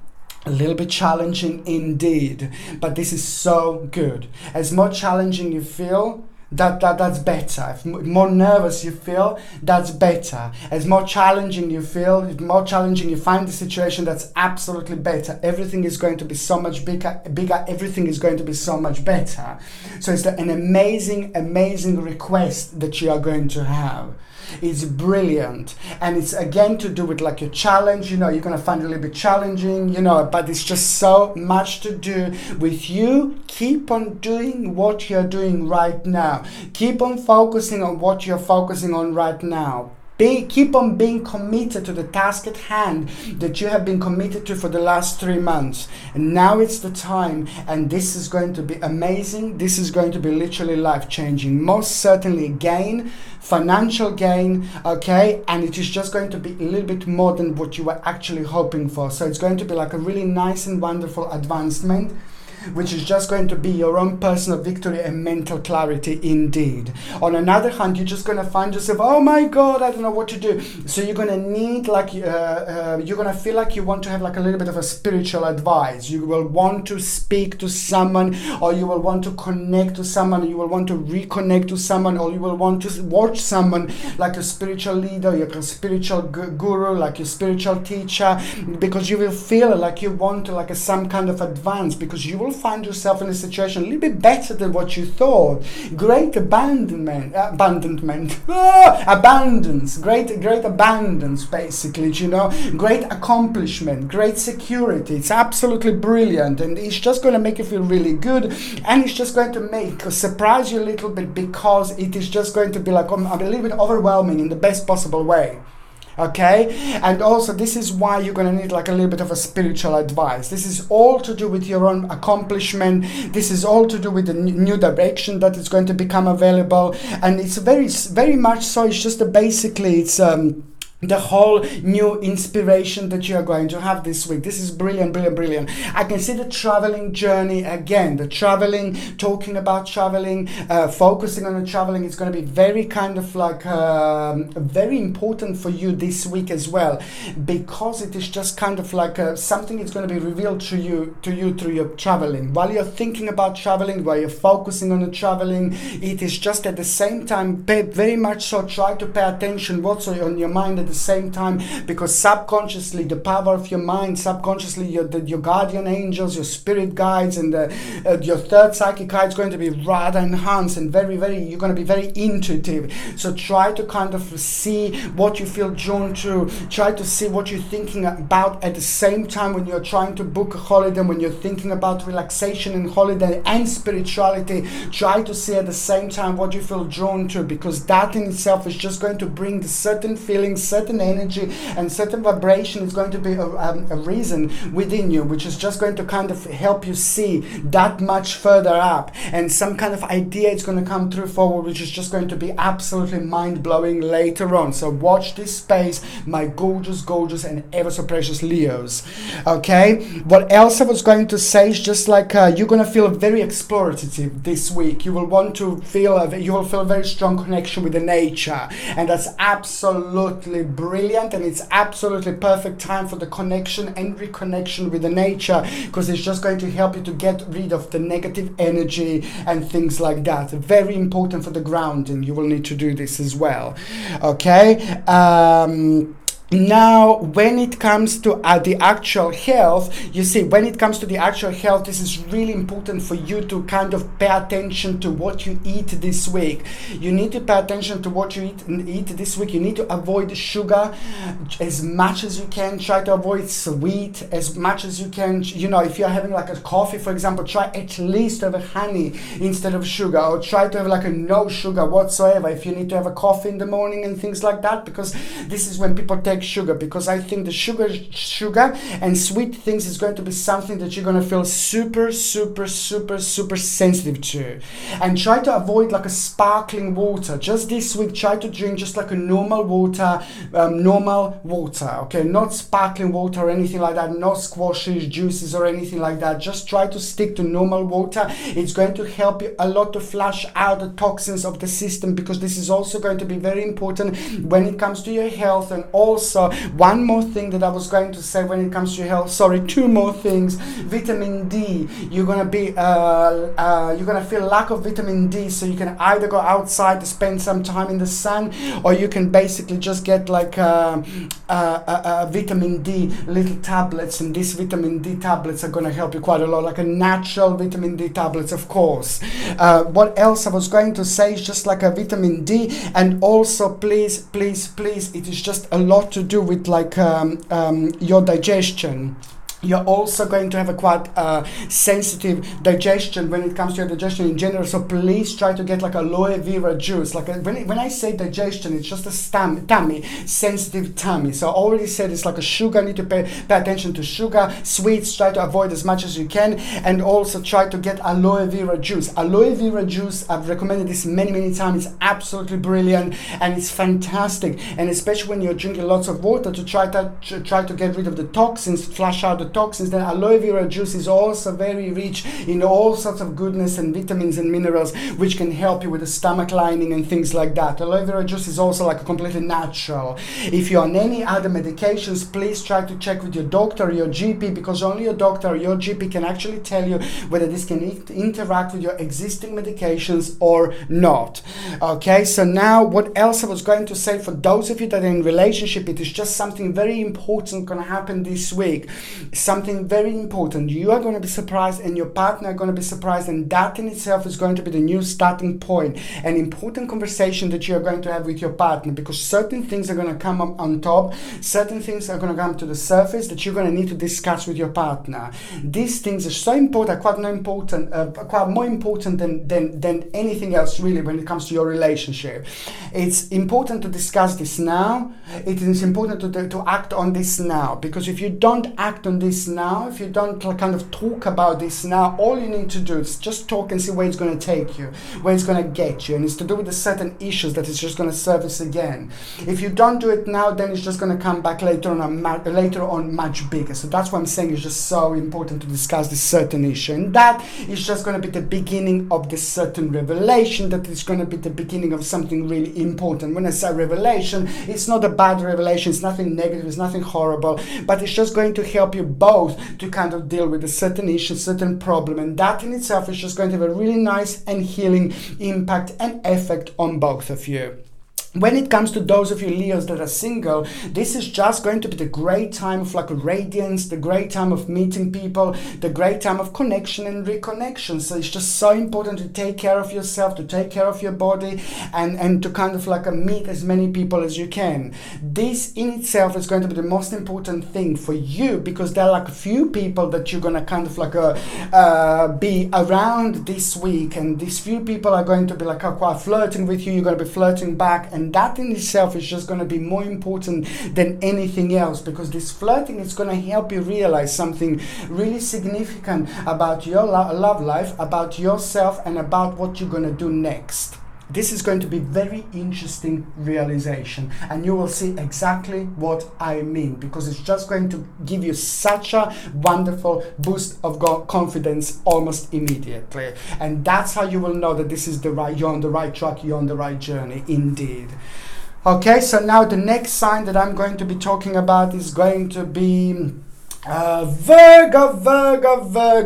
a little bit challenging indeed, but this is so good. As more challenging you feel, that's better. If more nervous you feel, that's better. As more challenging you feel, if more challenging you find the situation, that's absolutely better. Everything is going to be so much bigger, everything is going to be so much better. So it's an amazing request that you are going to have. It's brilliant, and it's again to do with like your challenge. You're going to find it a little bit challenging, but it's just so much to do with you. Keep on doing what you're doing right now. Keep on focusing on what you're focusing on right now. Keep on being committed to the task at hand that you have been committed to for the last 3 months. And now it's the time, and this is going to be amazing. This is going to be literally life-changing. Most certainly financial gain, okay? And it is just going to be a little bit more than what you were actually hoping for. So it's going to be like a really nice and wonderful advancement, which is just going to be your own personal victory and mental clarity indeed. On another hand, you're just going to find yourself, oh my God, I don't know what to do. So you're going to need you're going to feel like you want to have like a little bit of a spiritual advice. You will want to speak to someone, or you will want to connect to someone, or you will want to reconnect to someone, or you will want to watch someone like a spiritual leader, like a spiritual guru, like a spiritual teacher, because you will feel like you want to like some kind of advance, because you will find yourself in a situation a little bit better than what you thought. Great abandonment, abundance, great abundance, basically, great accomplishment, great security. It's absolutely brilliant, and it's just going to make you feel really good, and it's just going to surprise you a little bit, because it is just going to be like a little bit overwhelming in the best possible way. Okay, and also this is why you're going to need like a little bit of a spiritual advice. This is all to do with your own accomplishment. This is all to do with the new direction that is going to become available, and it's very much so. It's just basically it's the whole new inspiration that you are going to have this week. This is brilliant, brilliant, brilliant. I can see the traveling journey again. The traveling, talking about traveling, focusing on the traveling is going to be very kind of like very important for you this week as well, because it is just kind of like something is going to be revealed to you through your traveling. While you're thinking about traveling, while you're focusing on the traveling, it is just at the same time very much so try to pay attention what's on your mind at the same time, because subconsciously the power of your mind, subconsciously your guardian angels, your spirit guides, and your third psychic eye is going to be rather enhanced and very you're going to be very intuitive. So try to kind of see what you feel drawn to, try to see what you're thinking about at the same time when you're trying to book a holiday, when you're thinking about relaxation and holiday and spirituality. Try to see at the same time what you feel drawn to, because that in itself is just going to bring the certain feelings, certain energy and certain vibration. Is going to be a reason within you, which is just going to kind of help you see that much further up, and some kind of idea is going to come through forward, which is just going to be absolutely mind-blowing later on. So watch this space, my gorgeous and ever so precious Leos. Okay, what else I was going to say is just like you're going to feel very explorative this week. You will want to feel you will feel a very strong connection with the nature, and that's absolutely brilliant, and it's absolutely perfect time for the connection and reconnection with the nature, because it's just going to help you to get rid of the negative energy and things like that. Very important for the grounding. You will need to do this as well. Okay, now, when it comes to the actual health, you see, when it comes to the actual health, this is really important for you to kind of pay attention to what you eat this week. You need to pay attention to what you eat this week. You need to avoid sugar as much as you can. Try to avoid sweet as much as you can. You know, if you're having like a coffee, for example, try at least to have a honey instead of sugar, or try to have like a no sugar whatsoever if you need to have a coffee in the morning and things like that, because this is when people take sugar, because I think the sugar and sweet things is going to be something that you're going to feel super sensitive to. And try to avoid like a sparkling water. Just this week, try to drink just like a normal water, okay, not sparkling water or anything like that, no squashes, juices or anything like that. Just try to stick to normal water. It's going to help you a lot to flush out the toxins of the system, because this is also going to be very important when it comes to your health. And also one more thing that I was going to say when it comes to your health, two more things. Vitamin D, you're gonna feel lack of vitamin D, so you can either go outside to spend some time in the sun, or you can basically just get like vitamin D little tablets, and these vitamin D tablets are gonna help you quite a lot, like a natural vitamin D tablets, of course. What else I was going to say is just like a vitamin D, and also please, it is just a lot to do with like your digestion. You're also going to have a quite sensitive digestion when it comes to your digestion in general, so please try to get like aloe vera juice. Like when I say digestion, it's just a tummy, sensitive tummy. So I already said it's like a sugar, need to pay attention to sugar. Sweets, try to avoid as much as you can, and also try to get aloe vera juice. Aloe vera juice, I've recommended this many times. It's absolutely brilliant and it's fantastic, and especially when you're drinking lots of water, to try to get rid of the toxins, flush out the toxins. Then aloe vera juice is also very rich in all sorts of goodness and vitamins and minerals, which can help you with the stomach lining and things like that. Aloe vera juice is also like a completely natural. If you're on any other medications, please try to check with your doctor or your GP, because only your doctor or your GP can actually tell you whether this can interact with your existing medications or not. Okay, so now what else I was going to say, for those of you that are in relationship, it is just something very important going to happen this week. something very important. You are going to be surprised and your partner are going to be surprised, and that in itself is going to be the new starting point, an important conversation that you are going to have with your partner, because certain things are going to come up on top, certain things are going to come to the surface that you're going to need to discuss with your partner. These things are so important, quite more important than anything else really when it comes to your relationship. It's important to discuss this now. It is important to act on this now, because if you don't act on this now, if you don't kind of talk about this now, all you need to do is just talk and see where it's going to take you, where it's going to get you, and it's to do with the certain issues that it's just going to surface again. If you don't do it now, then it's just going to come back later on much bigger. So that's why I'm saying it's just so important to discuss this certain issue, and that is just going to be the beginning of this certain revelation, that is going to be the beginning of something really important. When I say revelation, it's not a bad revelation, it's nothing negative, it's nothing horrible, but it's just going to help you both to kind of deal with a certain issue, certain problem, and that in itself is just going to have a really nice and healing impact and effect on both of you. When it comes to those of you Leos that are single, this is just going to be the great time of like radiance, the great time of meeting people, the great time of connection and reconnection. So it's just so important to take care of yourself, to take care of your body, and to kind of like meet as many people as you can. This in itself is going to be the most important thing for you, because there are like a few people that you're going to kind of like be around this week, and these few people are going to be like quite flirting with you, you're going to be flirting back, and that in itself is just going to be more important than anything else, because this flirting is going to help you realize something really significant about your love life, about yourself, and about what you're going to do next. This is going to be very interesting realization, and you will see exactly what I mean, because it's just going to give you such a wonderful boost of confidence almost immediately, and that's how you will know that this is you're on the right track, you're on the right journey indeed. Okay, so now the next sign that I'm going to be talking about is going to be Virgo,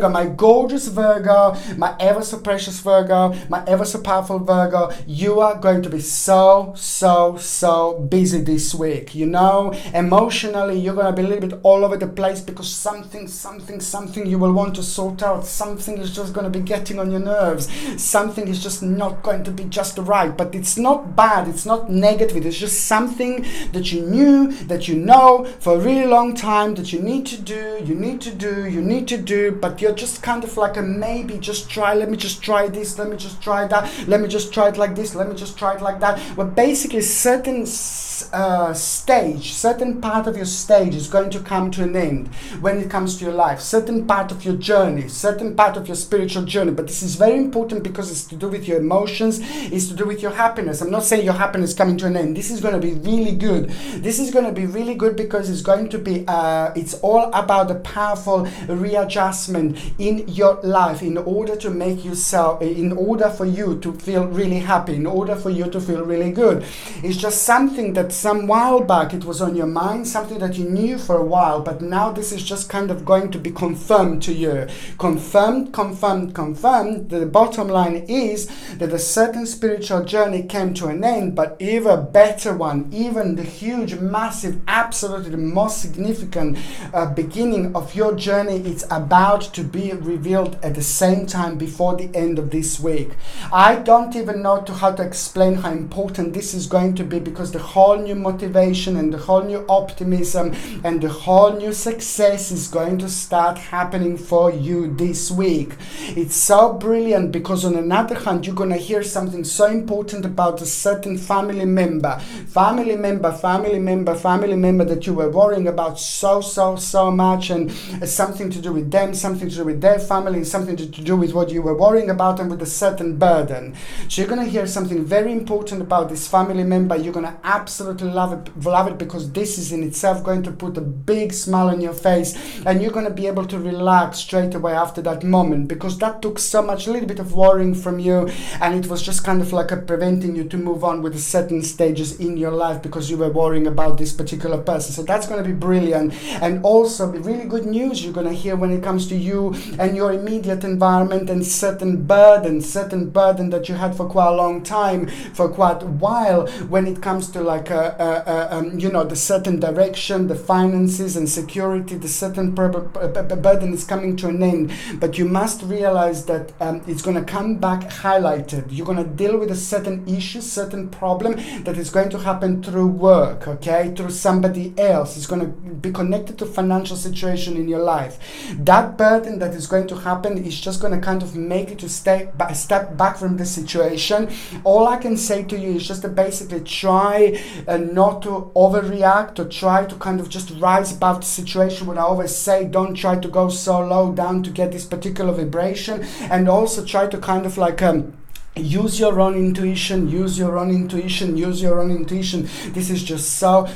my gorgeous Virgo, my ever so precious Virgo, my ever so powerful Virgo. You are going to be so busy this week. You know, emotionally, you're going to be a little bit all over the place, because something you will want to sort out. Something is just going to be getting on your nerves. Something is just not going to be just right. But it's not bad. It's not negative. It's just something that you knew, that you know for a really long time, that you need to do, but you're just kind of like let me just try this, let me just try that, let me just try it like this, let me just try it like that. Well, basically certain certain part of your stage is going to come to an end when it comes to your life, certain part of your journey, certain part of your spiritual journey. But this is very important because it's to do with your emotions, it's to do with your happiness. I'm not saying your happiness is coming to an end. This is going to be really good. This is going to be really good because it's going to be it's all about the powerful readjustment in your life in order to make yourself, in order for you to feel really happy, in order for you to feel really good. It's just something that some while back it was on your mind, something that you knew for a while, but now this is just kind of going to be confirmed to you. Confirmed. The bottom line is that a certain spiritual journey came to an end, but even a better one, even the huge, massive, absolutely the most significant beginning of your journey, it's about to be revealed at the same time before the end of this week. I don't even know how to explain how important this is going to be, because the whole new motivation and the whole new optimism and the whole new success is going to start happening for you this week. It's so brilliant because on another hand, you're going to hear something so important about a certain family member that you were worrying about so much, and something to do with them, something to do with their family, and something to do with what you were worrying about, and with a certain burden. So you're going to hear something very important about this family member. You're going to absolutely love it because this is in itself going to put a big smile on your face, and you're going to be able to relax straight away after that moment, because that took so much, a little bit of worrying from you, and it was just kind of like preventing you to move on with certain stages in your life because you were worrying about this particular person. So that's going to be brilliant, and also be really good news you're going to hear when it comes to you and your immediate environment, and certain burden that you had for quite a long time, for quite a while, when it comes to like the certain direction, the finances and security, the certain burden is coming to an end. But you must realize that it's going to come back highlighted. You're going to deal with a certain issue, certain problem that is going to happen through work, okay, through somebody else. It's going to be connected to financial situation in your life. That burden that is going to happen is just going to kind of make you to step back from the situation. All I can say to you is just to basically try not to overreact, or try to kind of just rise above the situation. What I always say, don't try to go so low down to get this particular vibration, and also try to kind of like use your own intuition, use your own intuition, use your own intuition. This is just so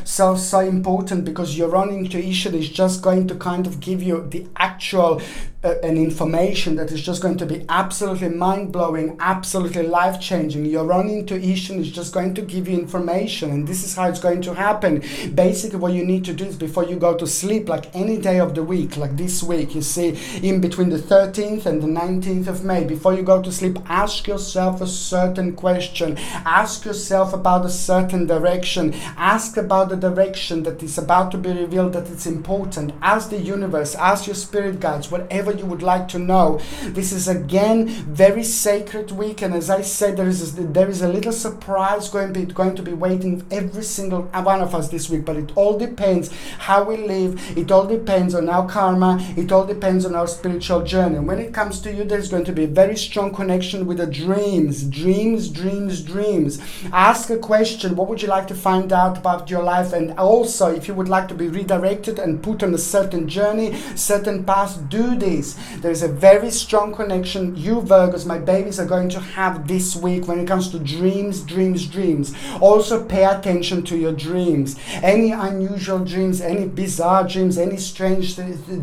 important, because your own intuition is just going to kind of give you the actual an information that is just going to be absolutely mind-blowing, absolutely life-changing. Your own intuition is just going to give you information, and this is how it's going to happen. Basically, what you need to do is, before you go to sleep, like any day of the week, like this week, you see, in between the 13th and the 19th of May, before you go to sleep, ask yourself a certain question. Ask yourself about a certain direction. Ask about the direction that is about to be revealed, that it's important. Ask the universe, ask your spirit guides, whatever you would like to know. This is again very sacred week, and as I said, there is a little surprise going to be waiting every single one of us this week. But it all depends how we live. It all depends on our karma. It all depends on our spiritual journey. And when it comes to you, there's going to be a very strong connection with the dreams. Ask a question. What would you like to find out about your life? And also, if you would like to be redirected and put on a certain journey, certain path, do this. There's a very strong connection you Virgos, my babies, are going to have this week when it comes to dreams. Also pay attention to your dreams. Any unusual dreams, any bizarre dreams, any strange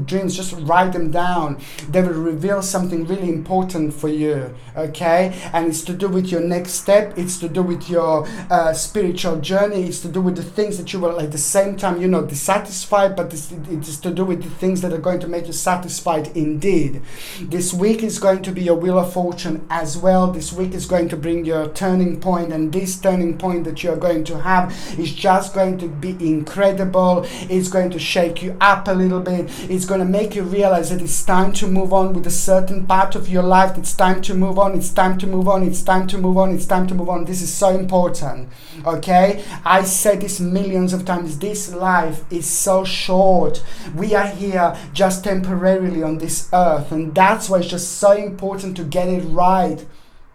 dreams, just write them down. They will reveal something really important for you, okay? And it's to do with your next step. It's to do with your spiritual journey. It's to do with the things that you will at the same time, dissatisfied, but it is to do with the things that are going to make you satisfied indeed. This week is going to be your wheel of fortune as well. This week is going to bring your turning point, and this turning point that you're going to have is just going to be incredible. It's going to shake you up a little bit. It's going to make you realize that it's time to move on with a certain part of your life. It's time to move on. It's time to move on. It's time to move on. It's time to move on. This is so important, okay? I said this millions of times. This life is so short. We are here just temporarily on this earth, and that's why it's just so important to get it right.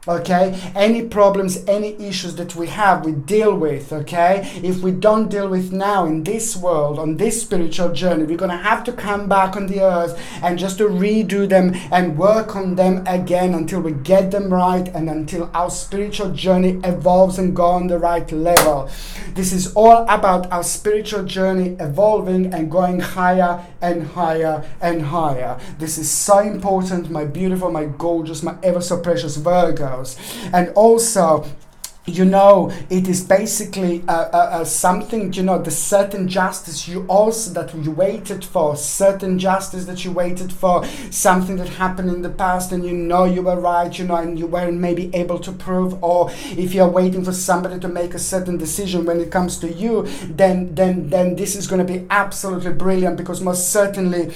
Okay, any problems, any issues that we have, we deal with, okay? If we don't deal with now in this world, on this spiritual journey, we're going to have to come back on the earth and just to redo them and work on them again until we get them right, and until our spiritual journey evolves and go on the right level. This is all about our spiritual journey evolving and going higher and higher and higher. This is so important, my beautiful, my gorgeous, my ever so precious Virgo. And also, it is basically something, the certain justice that you waited for, something that happened in the past, and you were right, and you weren't maybe able to prove, or if you're waiting for somebody to make a certain decision when it comes to you, then this is going to be absolutely brilliant, because most certainly,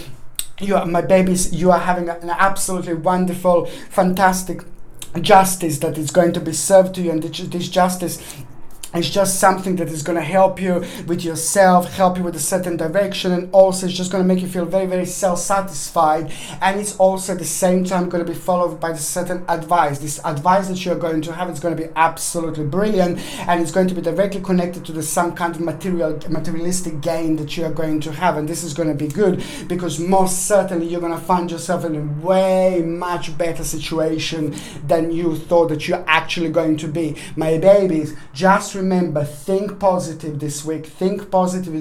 my babies, you are having an absolutely wonderful, fantastic justice that is going to be served to you, and this justice It's just something that is going to help you with yourself, help you with a certain direction, and also it's just going to make you feel very, very self-satisfied. And it's also at the same time going to be followed by the certain advice. This advice that you're going to have is going to be absolutely brilliant, and it's going to be directly connected to some kind of materialistic gain that you are going to have. And this is going to be good because most certainly you're going to find yourself in a way much better situation than you thought that you're actually going to be. My babies, just remember, think positive this week. Think positive,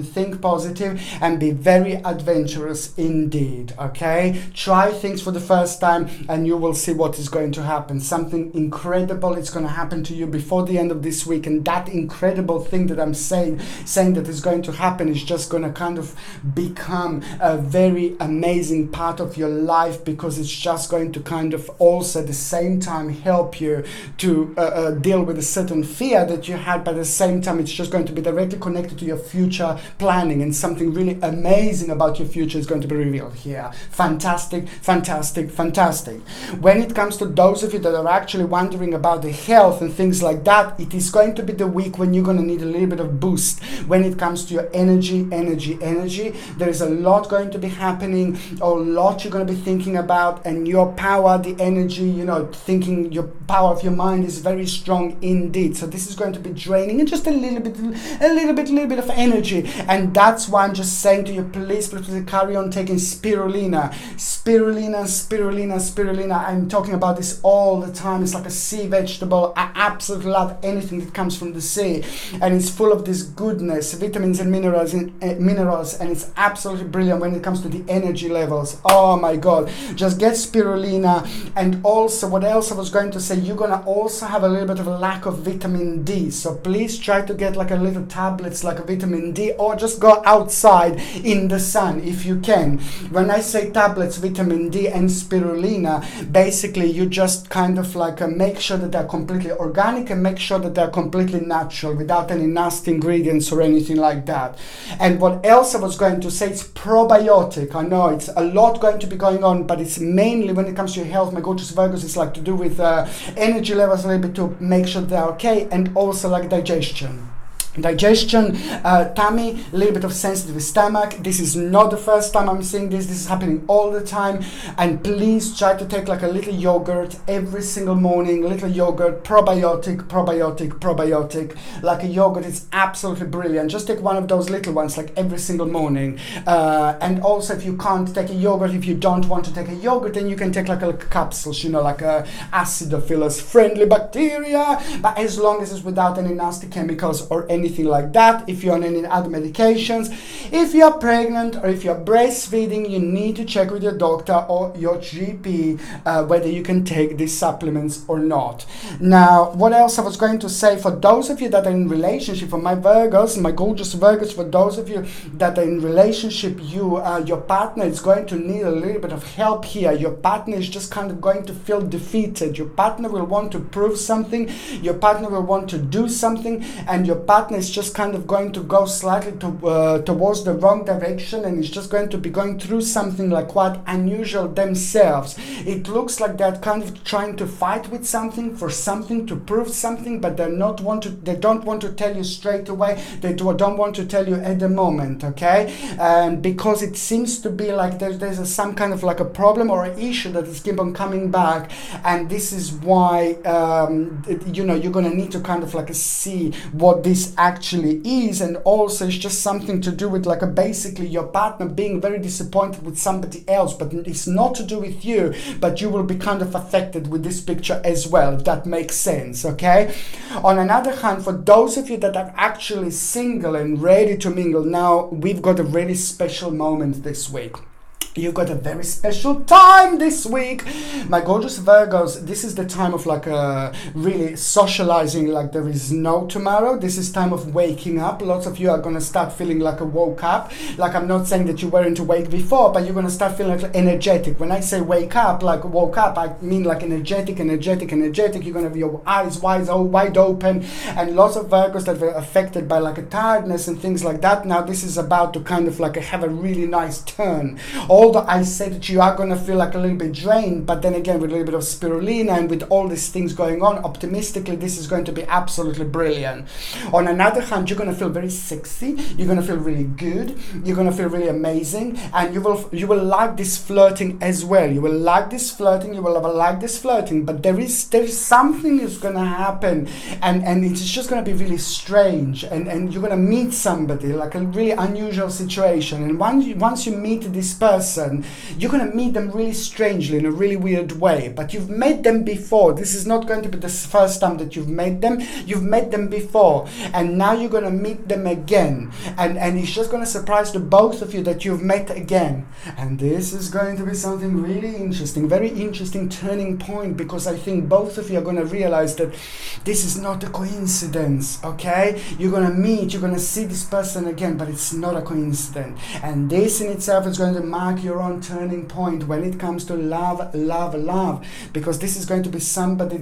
and be very adventurous indeed, okay? Try things for the first time and you will see what is going to happen. Something incredible is going to happen to you before the end of this week, and that incredible thing that I'm saying that is going to happen is just going to kind of become a very amazing part of your life, because it's just going to kind of also at the same time help you to deal with a certain fear that you had, but at the same time it's just going to be directly connected to your future planning, and something really amazing about your future is going to be revealed here. Fantastic, fantastic, fantastic. When it comes to those of you that are actually wondering about the health and things like that, it is going to be the week when you're going to need a little bit of boost when it comes to your energy. There is a lot going to be happening, a lot you're going to be thinking about, and your power, the energy, thinking, your power of your mind is very strong indeed. So this is going to be draining and just a little bit of energy. And that's why I'm just saying to you, please carry on taking spirulina. I'm talking about this all the time. It's like a sea vegetable. I absolutely love anything that comes from the sea, and it's full of this goodness, vitamins and minerals, and it's absolutely brilliant when it comes to the energy levels. Oh my god, just get spirulina. And also, what else I was going to say, you're gonna also have a little bit of a lack of vitamin D, so please try to get like a little tablets like a vitamin D, or just go outside in the sun if you can. When I say tablets, vitamin D and spirulina, basically you just kind of like make sure that they're completely organic and make sure that they're completely natural without any nasty ingredients or anything like that. And what else I was going to say, it's probiotic. I know it's a lot going to be going on, but it's mainly when it comes to your health, my gorgeous Virgos, it's like to do with energy levels a little bit, to make sure they're okay, and also like digestion, tummy, a little bit of sensitive stomach. This is not the first time I'm seeing this is happening all the time. And please try to take like a little yogurt every single morning, little yogurt, probiotic, like a yogurt is absolutely brilliant. Just take one of those little ones like every single morning. And also, if you can't take a yogurt, if you don't want to take a yogurt, then you can take like a capsules, like a acidophilus friendly bacteria, but as long as it's without any nasty chemicals or anything like that. If you're on any other medications, if you're pregnant or if you're breastfeeding, you need to check with your doctor or your GP whether you can take these supplements or not. Now, what else I was going to say, for those of you that are in relationship, for my Virgos, my gorgeous Virgos, for those of you that are in relationship, your partner is going to need a little bit of help here. Your partner is just kind of going to feel defeated. Your partner will want to prove something, your partner will want to do something, and your partner is just kind of going to go slightly towards the wrong direction, and is just going to be going through something like quite unusual themselves. It looks like they're kind of trying to fight with something for something, to prove something, but they don't want to tell you straight away. They don't want to tell you at the moment, okay? And because it seems to be like there's some kind of like a problem or an issue that is keep on coming back, and this is why you're gonna need to kind of like see what this actually is. And also it's just something to do with like basically your partner being very disappointed with somebody else, but it's not to do with you, but you will be kind of affected with this picture as well, if that makes sense, okay? On another hand, for those of you that are actually single and ready to mingle, now we've got a really special moment this week. You've got a very special time this week, my gorgeous Virgos. This is the time of like really socializing like there is no tomorrow. This is time of waking up. Lots of you are going to start feeling like a woke up. Like, I'm not saying that you weren't awake before, but you're going to start feeling like energetic. When I say wake up, like woke up, I mean like energetic. You're going to have your eyes wide open, and lots of Virgos that were affected by like a tiredness and things like that. Now this is about to kind of like have a really nice turn. Although I say that you are going to feel like a little bit drained, but then again, with a little bit of spirulina and with all these things going on, optimistically, this is going to be absolutely brilliant. On another hand, you're going to feel very sexy. You're going to feel really good. You're going to feel really amazing, and you will like this flirting as well. You will like this flirting. You will like this flirting, but there is something is going to happen, and it's just going to be really strange, and you're going to meet somebody like a really unusual situation, and once you meet this person, you're going to meet them really strangely in a really weird way, but you've met them before. This is not going to be the first time that you've met them. You've met them before, and now you're going to meet them again, and it's just going to surprise the both of you that you've met again. And this is going to be something really interesting, very interesting turning point, because I think both of you are going to realize that this is not a coincidence, okay? You're going to meet, you're going to see this person again, but it's not a coincidence, and this in itself is going to mark your own turning point when it comes to love, love, love, because this is going to be somebody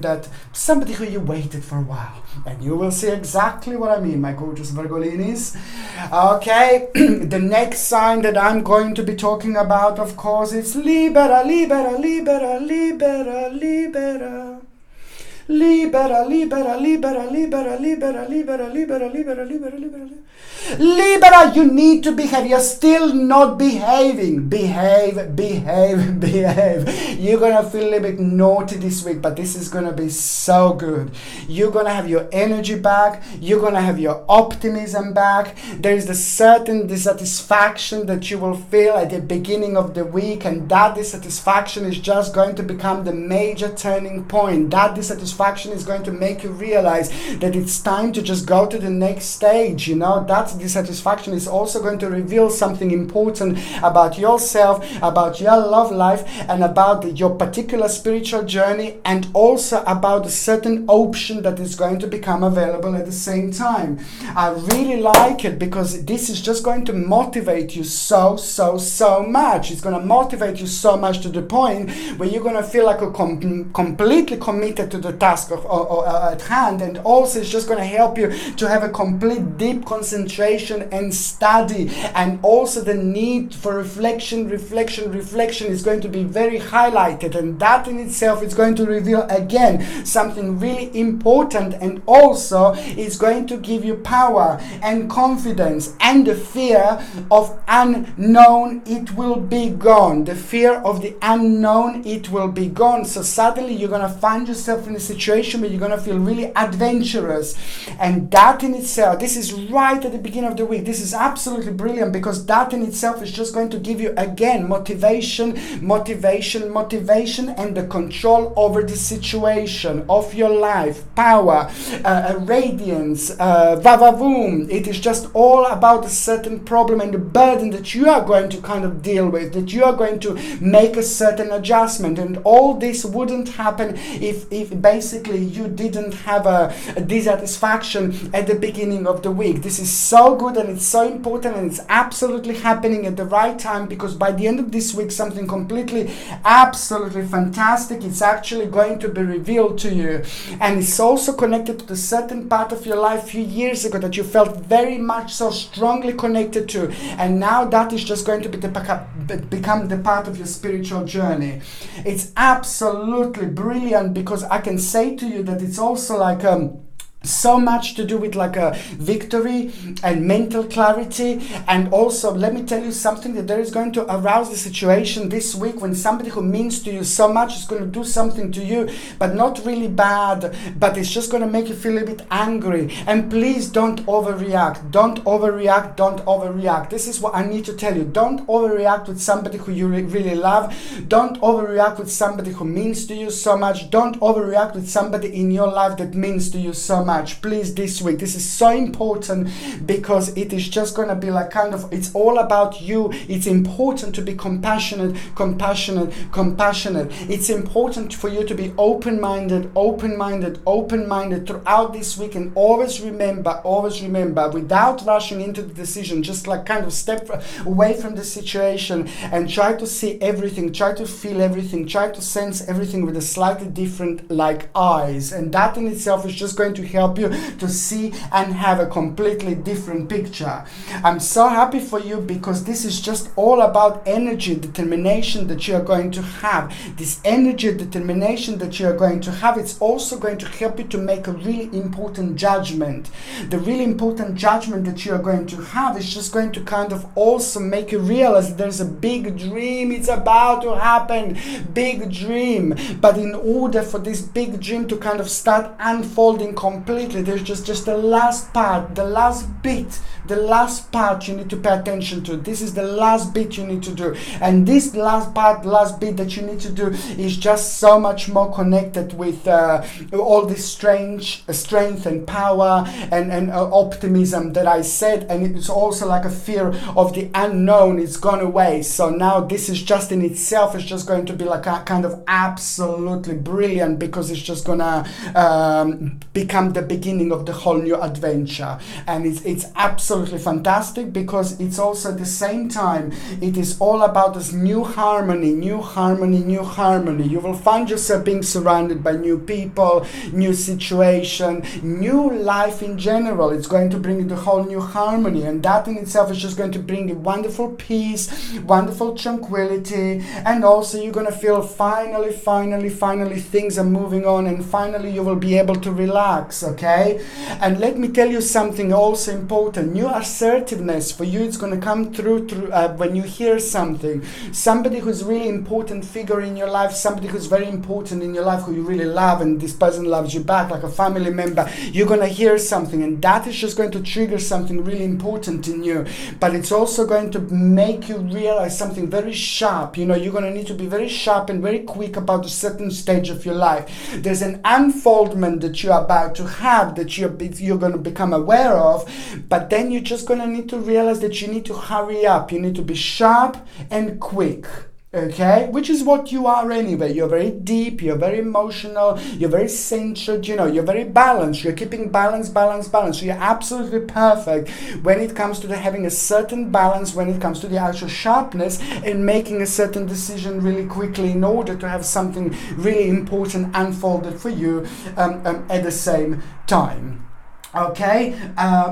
who you waited for a while, and you will see exactly what I mean, my gorgeous Virgolinis. Okay, the next sign that I'm going to be talking about, of course, is Libera, Libera, Libera, Libera, Libera. Libera, libera, libera, libera, libera, libera, libera, libera, libera, libera. Libera, you need to behave. You're still not behaving. Behave, behave, behave. You're going to feel a little bit naughty this week, but this is going to be so good. You're going to have your energy back. You're going to have your optimism back. There is the certain dissatisfaction that you will feel at the beginning of the week, and that dissatisfaction is just going to become the major turning point. That dissatisfaction is going to make you realize that it's time to just go to the next stage. You know, that dissatisfaction is also going to reveal something important about yourself, about your love life, and about your particular spiritual journey, and also about a certain option that is going to become available at the same time. I really like it because this is just going to motivate you so much. It's going to motivate you so much to the point where you're going to feel like you're completely committed to the task at hand, and also it's just going to help you to have a complete deep concentration and study, and also the need for reflection is going to be very highlighted, and that in itself is going to reveal again something really important, and also it's going to give you power and confidence, and the fear of unknown, it will be gone. The fear of the unknown, it will be gone. So suddenly you're going to find yourself in a situation where you're going to feel really adventurous, and that in itself, this is right at the beginning of the week, this is absolutely brilliant, because that in itself is just going to give you again motivation, and the control over the situation of your life, power, radiance, vavavoom. It is just all about a certain problem and the burden that you are going to kind of deal with, that you are going to make a certain adjustment, and all this wouldn't happen if basically you didn't have a dissatisfaction at the beginning of the week. This is so good, and it's so important, and it's absolutely happening at the right time, because by the end of this week something completely absolutely fantastic is actually going to be revealed to you, and it's also connected to the certain part of your life a few years ago that you felt very much so strongly connected to, and now that is just going to be become the part of your spiritual journey. It's absolutely brilliant, because I can say to you that it's also like so much to do with like a victory and mental clarity. And also, let me tell you something, that there is going to arouse the situation this week when somebody who means to you so much is going to do something to you, but not really bad, but it's just going to make you feel a bit angry. And please don't overreact. Don't overreact. This is what I need to tell you. Don't overreact with somebody who you really love. Don't overreact with somebody who means to you so much. Don't overreact with somebody in your life that means to you so much. Please, this week, this is so important, because it is just going to be like kind of, it's all about you. It's important to be compassionate. It's important for you to be open-minded throughout this week, and always remember, without rushing into the decision, just like kind of step away from the situation and try to see everything, try to feel everything, try to sense everything with a slightly different like eyes, and that in itself is just going to help you to see and have a completely different picture. I'm so happy for you, because this is just all about energy, determination that you are going to have. This energy, determination that you are going to have, it's also going to help you to make a really important judgment. The really important judgment that you are going to have is just going to kind of also make you realize that there's a big dream, it's about to happen, big dream. But in order for this big dream to kind of start unfolding completely, there's just the last part, the last bit you need to pay attention to. This is the last bit you need to do, and this last bit that you need to do is just so much more connected with all this strength and power and optimism that I said, and it's also like a fear of the unknown. It's gone away. So now this is just in itself is just going to be like a kind of absolutely brilliant, because it's just gonna become the the beginning of the whole new adventure. And it's absolutely fantastic, because it's also at the same time, it is all about this new harmony, new harmony, new harmony. You will find yourself being surrounded by new people, new situation, new life in general. It's going to bring you the whole new harmony, and that in itself is just going to bring you wonderful peace, wonderful tranquility, and also you're going to feel finally things are moving on, and finally you will be able to relax, okay? And let me tell you something also important. New assertiveness for you, it's going to come through when you hear something. Somebody who's really important figure in your life, somebody who's very important in your life, who you really love, and this person loves you back like a family member, you're going to hear something, and that is just going to trigger something really important in you. But it's also going to make you realize something very sharp. You know, you're going to need to be very sharp and very quick about a certain stage of your life. There's an unfoldment that you're about to have, that you're going to become aware of, but then you're just going to need to realize that you need to hurry up. You need to be sharp and quick. Okay, which is what you are anyway. You're very deep, you're very emotional, you're very centered, you know, you're very balanced, you're keeping balance. So you're absolutely perfect when it comes to having a certain balance, when it comes to the actual sharpness and making a certain decision really quickly in order to have something really important unfolded for you at the same time. Okay,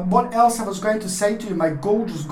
what else I was going to say to you, my gorgeous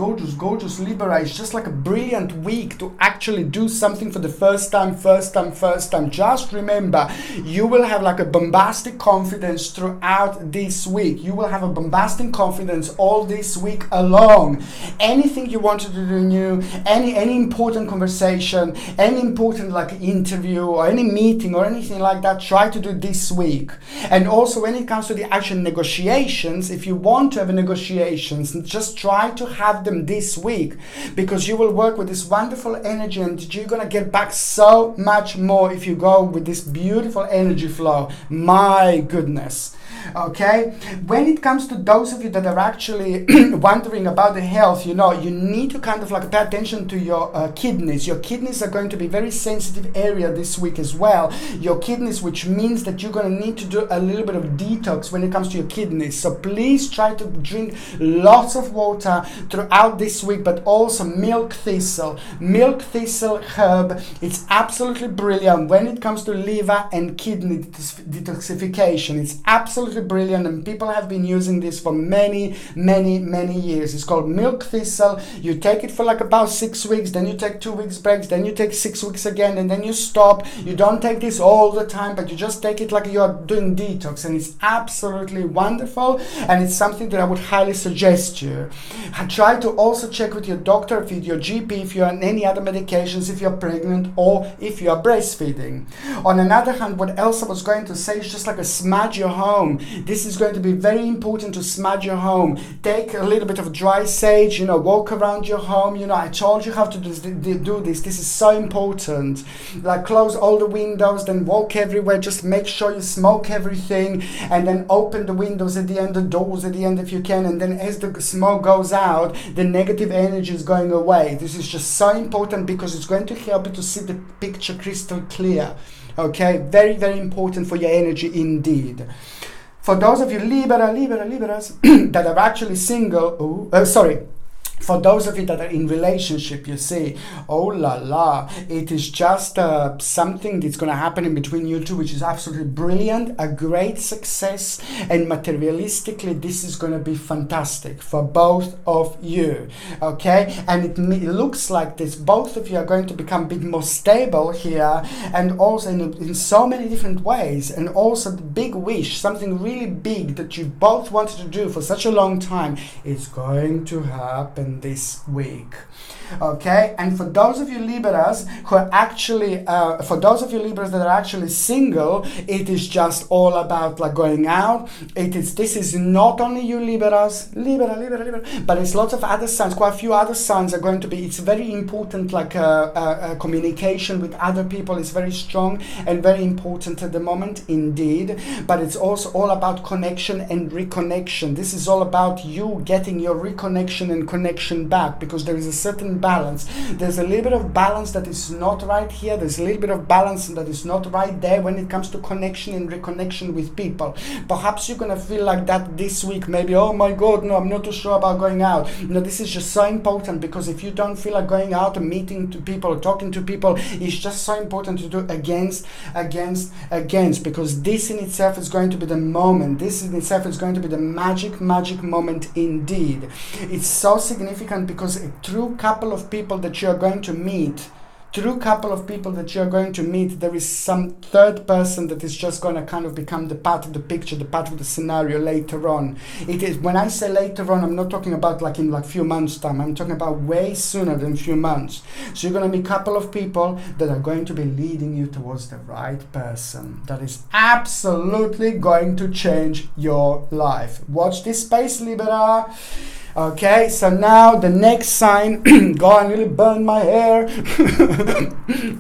Libra? It's just like a brilliant week to actually do something for the first time. Just remember, you will have like a bombastic confidence throughout this week. You will have a bombastic confidence all this week along. Anything you wanted to do new, any important conversation, any important like interview or any meeting or anything like that, try to do this week. And also when it comes to the actual negotiation, if you want to have negotiations, just try to have them this week, because you will work with this wonderful energy and you're going to get back so much more if you go with this beautiful energy flow. My goodness. Okay, when it comes to those of you that are actually wondering about the health, you know, you need to kind of like pay attention to your kidneys. Your kidneys are going to be a very sensitive area this week as well. Your kidneys, which means that you're going to need to do a little bit of detox when it comes to your kidneys. So please try to drink lots of water throughout this week, but also milk thistle herb. It's absolutely brilliant when it comes to liver and kidney detoxification. It's absolutely brilliant, and people have been using this for many years. It's called milk thistle. You take it for like about 6 weeks, then you take 2 weeks breaks, then you take 6 weeks again, and then you stop. You don't take this all the time, but you just take it like you're doing detox, and it's absolutely wonderful, and it's something that I would highly suggest you. Try to also check with your doctor, with your GP, if you're on any other medications, if you're pregnant or if you're breastfeeding. On another hand, what else I was going to say is just like a smudge your home. This is going to be very important to smudge your home. Take a little bit of dry sage, you know, walk around your home. You know, I told you how to do this. This is so important. Like close all the windows, then walk everywhere. Just make sure you smoke everything, and then open the windows at the end, the doors at the end if you can, and then as the smoke goes out, the negative energy is going away. This is just so important because it's going to help you to see the picture crystal clear. Okay, very important for your energy indeed. For those of you Libras that are actually single, for those of you that are in relationship, you see, oh la la, it is just something that's going to happen in between you two, which is absolutely brilliant, a great success, and materialistically, this is going to be fantastic for both of you, okay? And it looks like this, both of you are going to become a bit more stable here, and also in so many different ways, and also the big wish, something really big that you both wanted to do for such a long time, is going to happen this week. Okay, and for those of you Libras who are actually, for those of you Libras that are actually single, it is just all about like going out. This is not only you Libras, Libra, but it's lots of other signs. Quite a few other signs are going to be. It's very important, like communication with other people is very strong and very important at the moment, indeed. But it's also all about connection and reconnection. This is all about you getting your reconnection and connection connection back, because there is a certain balance. There's a little bit of balance that is not right here. There's a little bit of balance that is not right there when it comes to connection and reconnection with people. Perhaps you're going to feel like that this week. Maybe, oh my God, no, I'm not too sure about going out. No, this is just so important, because if you don't feel like going out and meeting to people, talking to people, it's just so important to do against, because this in itself is going to be the moment. This in itself is going to be the magic moment indeed. It's so significant because a true couple of people that you're going to meet, there is some third person that is just going to kind of become the part of the picture, the part of the scenario later on. It is, when I say later on, I'm not talking about like in like few months time. I'm talking about way sooner than few months. So you're going to meet a couple of people that are going to be leading you towards the right person that is absolutely going to change your life. Watch this space, Libra. Okay, so now the next sign, God, I nearly burned my hair.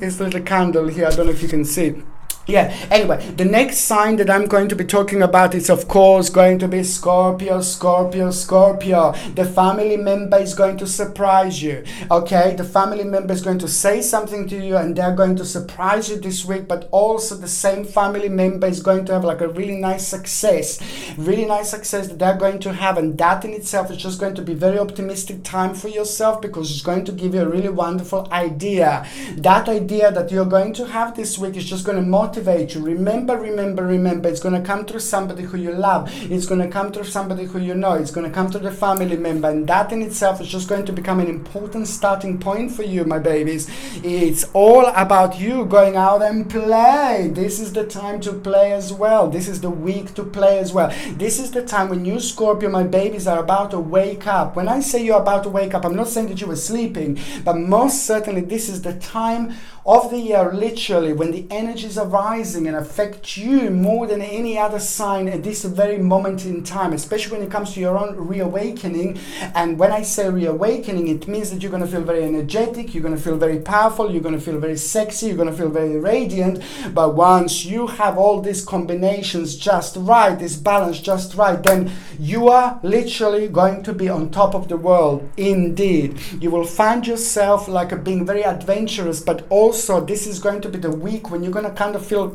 It's a little candle here, I don't know if you can see. Yeah, anyway, the next sign that I'm going to be talking about is, of course, going to be Scorpio. The family member is going to surprise you, okay? The family member is going to say something to you and they're going to surprise you this week, but also the same family member is going to have like a really nice success that they're going to have, and that in itself is just going to be very optimistic time for yourself, because it's going to give you a really wonderful idea. That idea that you're going to have this week is just going to motivate you. Remember, it's going to come through somebody who you love. It's going to come through somebody who you know. It's going to come through the family member, and that in itself is just going to become an important starting point for you, my babies. It's all about you going out and play. This is the time to play as well. This is the week to play as well. This is the time when you, Scorpio, my babies, are about to wake up. When I say you're about to wake up, I'm not saying that you were sleeping, but most certainly this is the time of the year, literally, when the energies are rising and affect you more than any other sign at this very moment in time, especially when it comes to your own reawakening. And when I say reawakening, it means that you're going to feel very energetic, you're going to feel very powerful, you're going to feel very sexy, you're going to feel very radiant. But once you have all these combinations just right, this balance just right, then you are literally going to be on top of the world indeed. You will find yourself like being very adventurous, but also this is going to be the week when you're going to kind of feel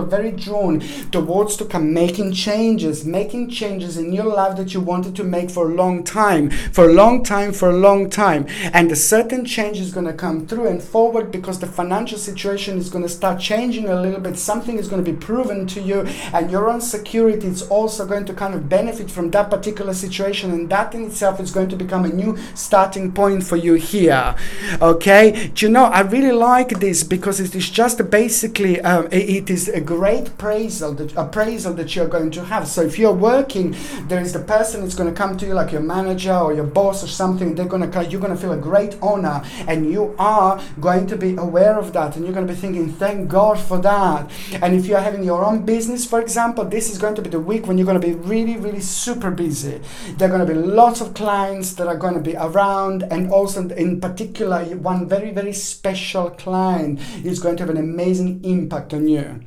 very drawn towards to come making changes in your life that you wanted to make for a long time. And a certain change is going to come through and forward, because the financial situation is going to start changing a little bit. Something is going to be proven to you, and your own security is also going to kind of benefit from that particular situation, and that in itself is going to become a new starting point for you here. Okay, do you know, I really like this, because it is just basically it is a great appraisal that you're going to have. So if you're working, there is the person that's going to come to you, like your manager or your boss or something. You're going to feel a great honor, and you are going to be aware of that, and you're going to be thinking, thank God for that. And if you're having your own business, for example, this is going to be the week when you're going to be really super busy. There are going to be lots of clients that are going to be around, and also in particular one very special client is going to have an amazing impact on you.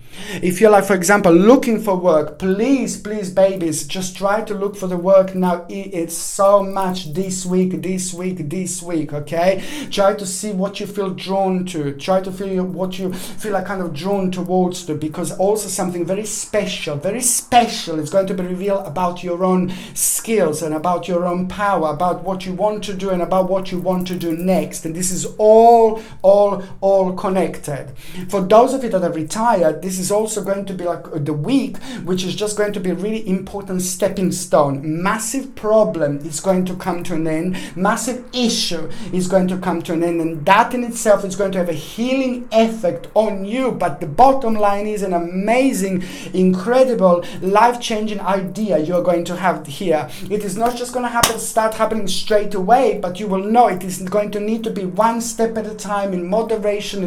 If you're like, for example, looking for work, please babies, just try to look for the work now. It's so much this week, okay? Try to see what you feel drawn to. Try to feel what you feel like kind of drawn towards to, because also something very special is going to be revealed about your own skills and about your own power, about what you want to do and about what you want to do next. And this is all connected. For those of you that are retired, this is also going to be like the week which is just going to be a really important stepping stone. Massive problem is going to come to an end. Massive issue is going to come to an end, and that in itself is going to have a healing effect on you. But the bottom line is an amazing, incredible, life-changing idea you're going to have here. It is not just going to start happening straight away, but you will know it is going to need to be one step at a time, in moderation,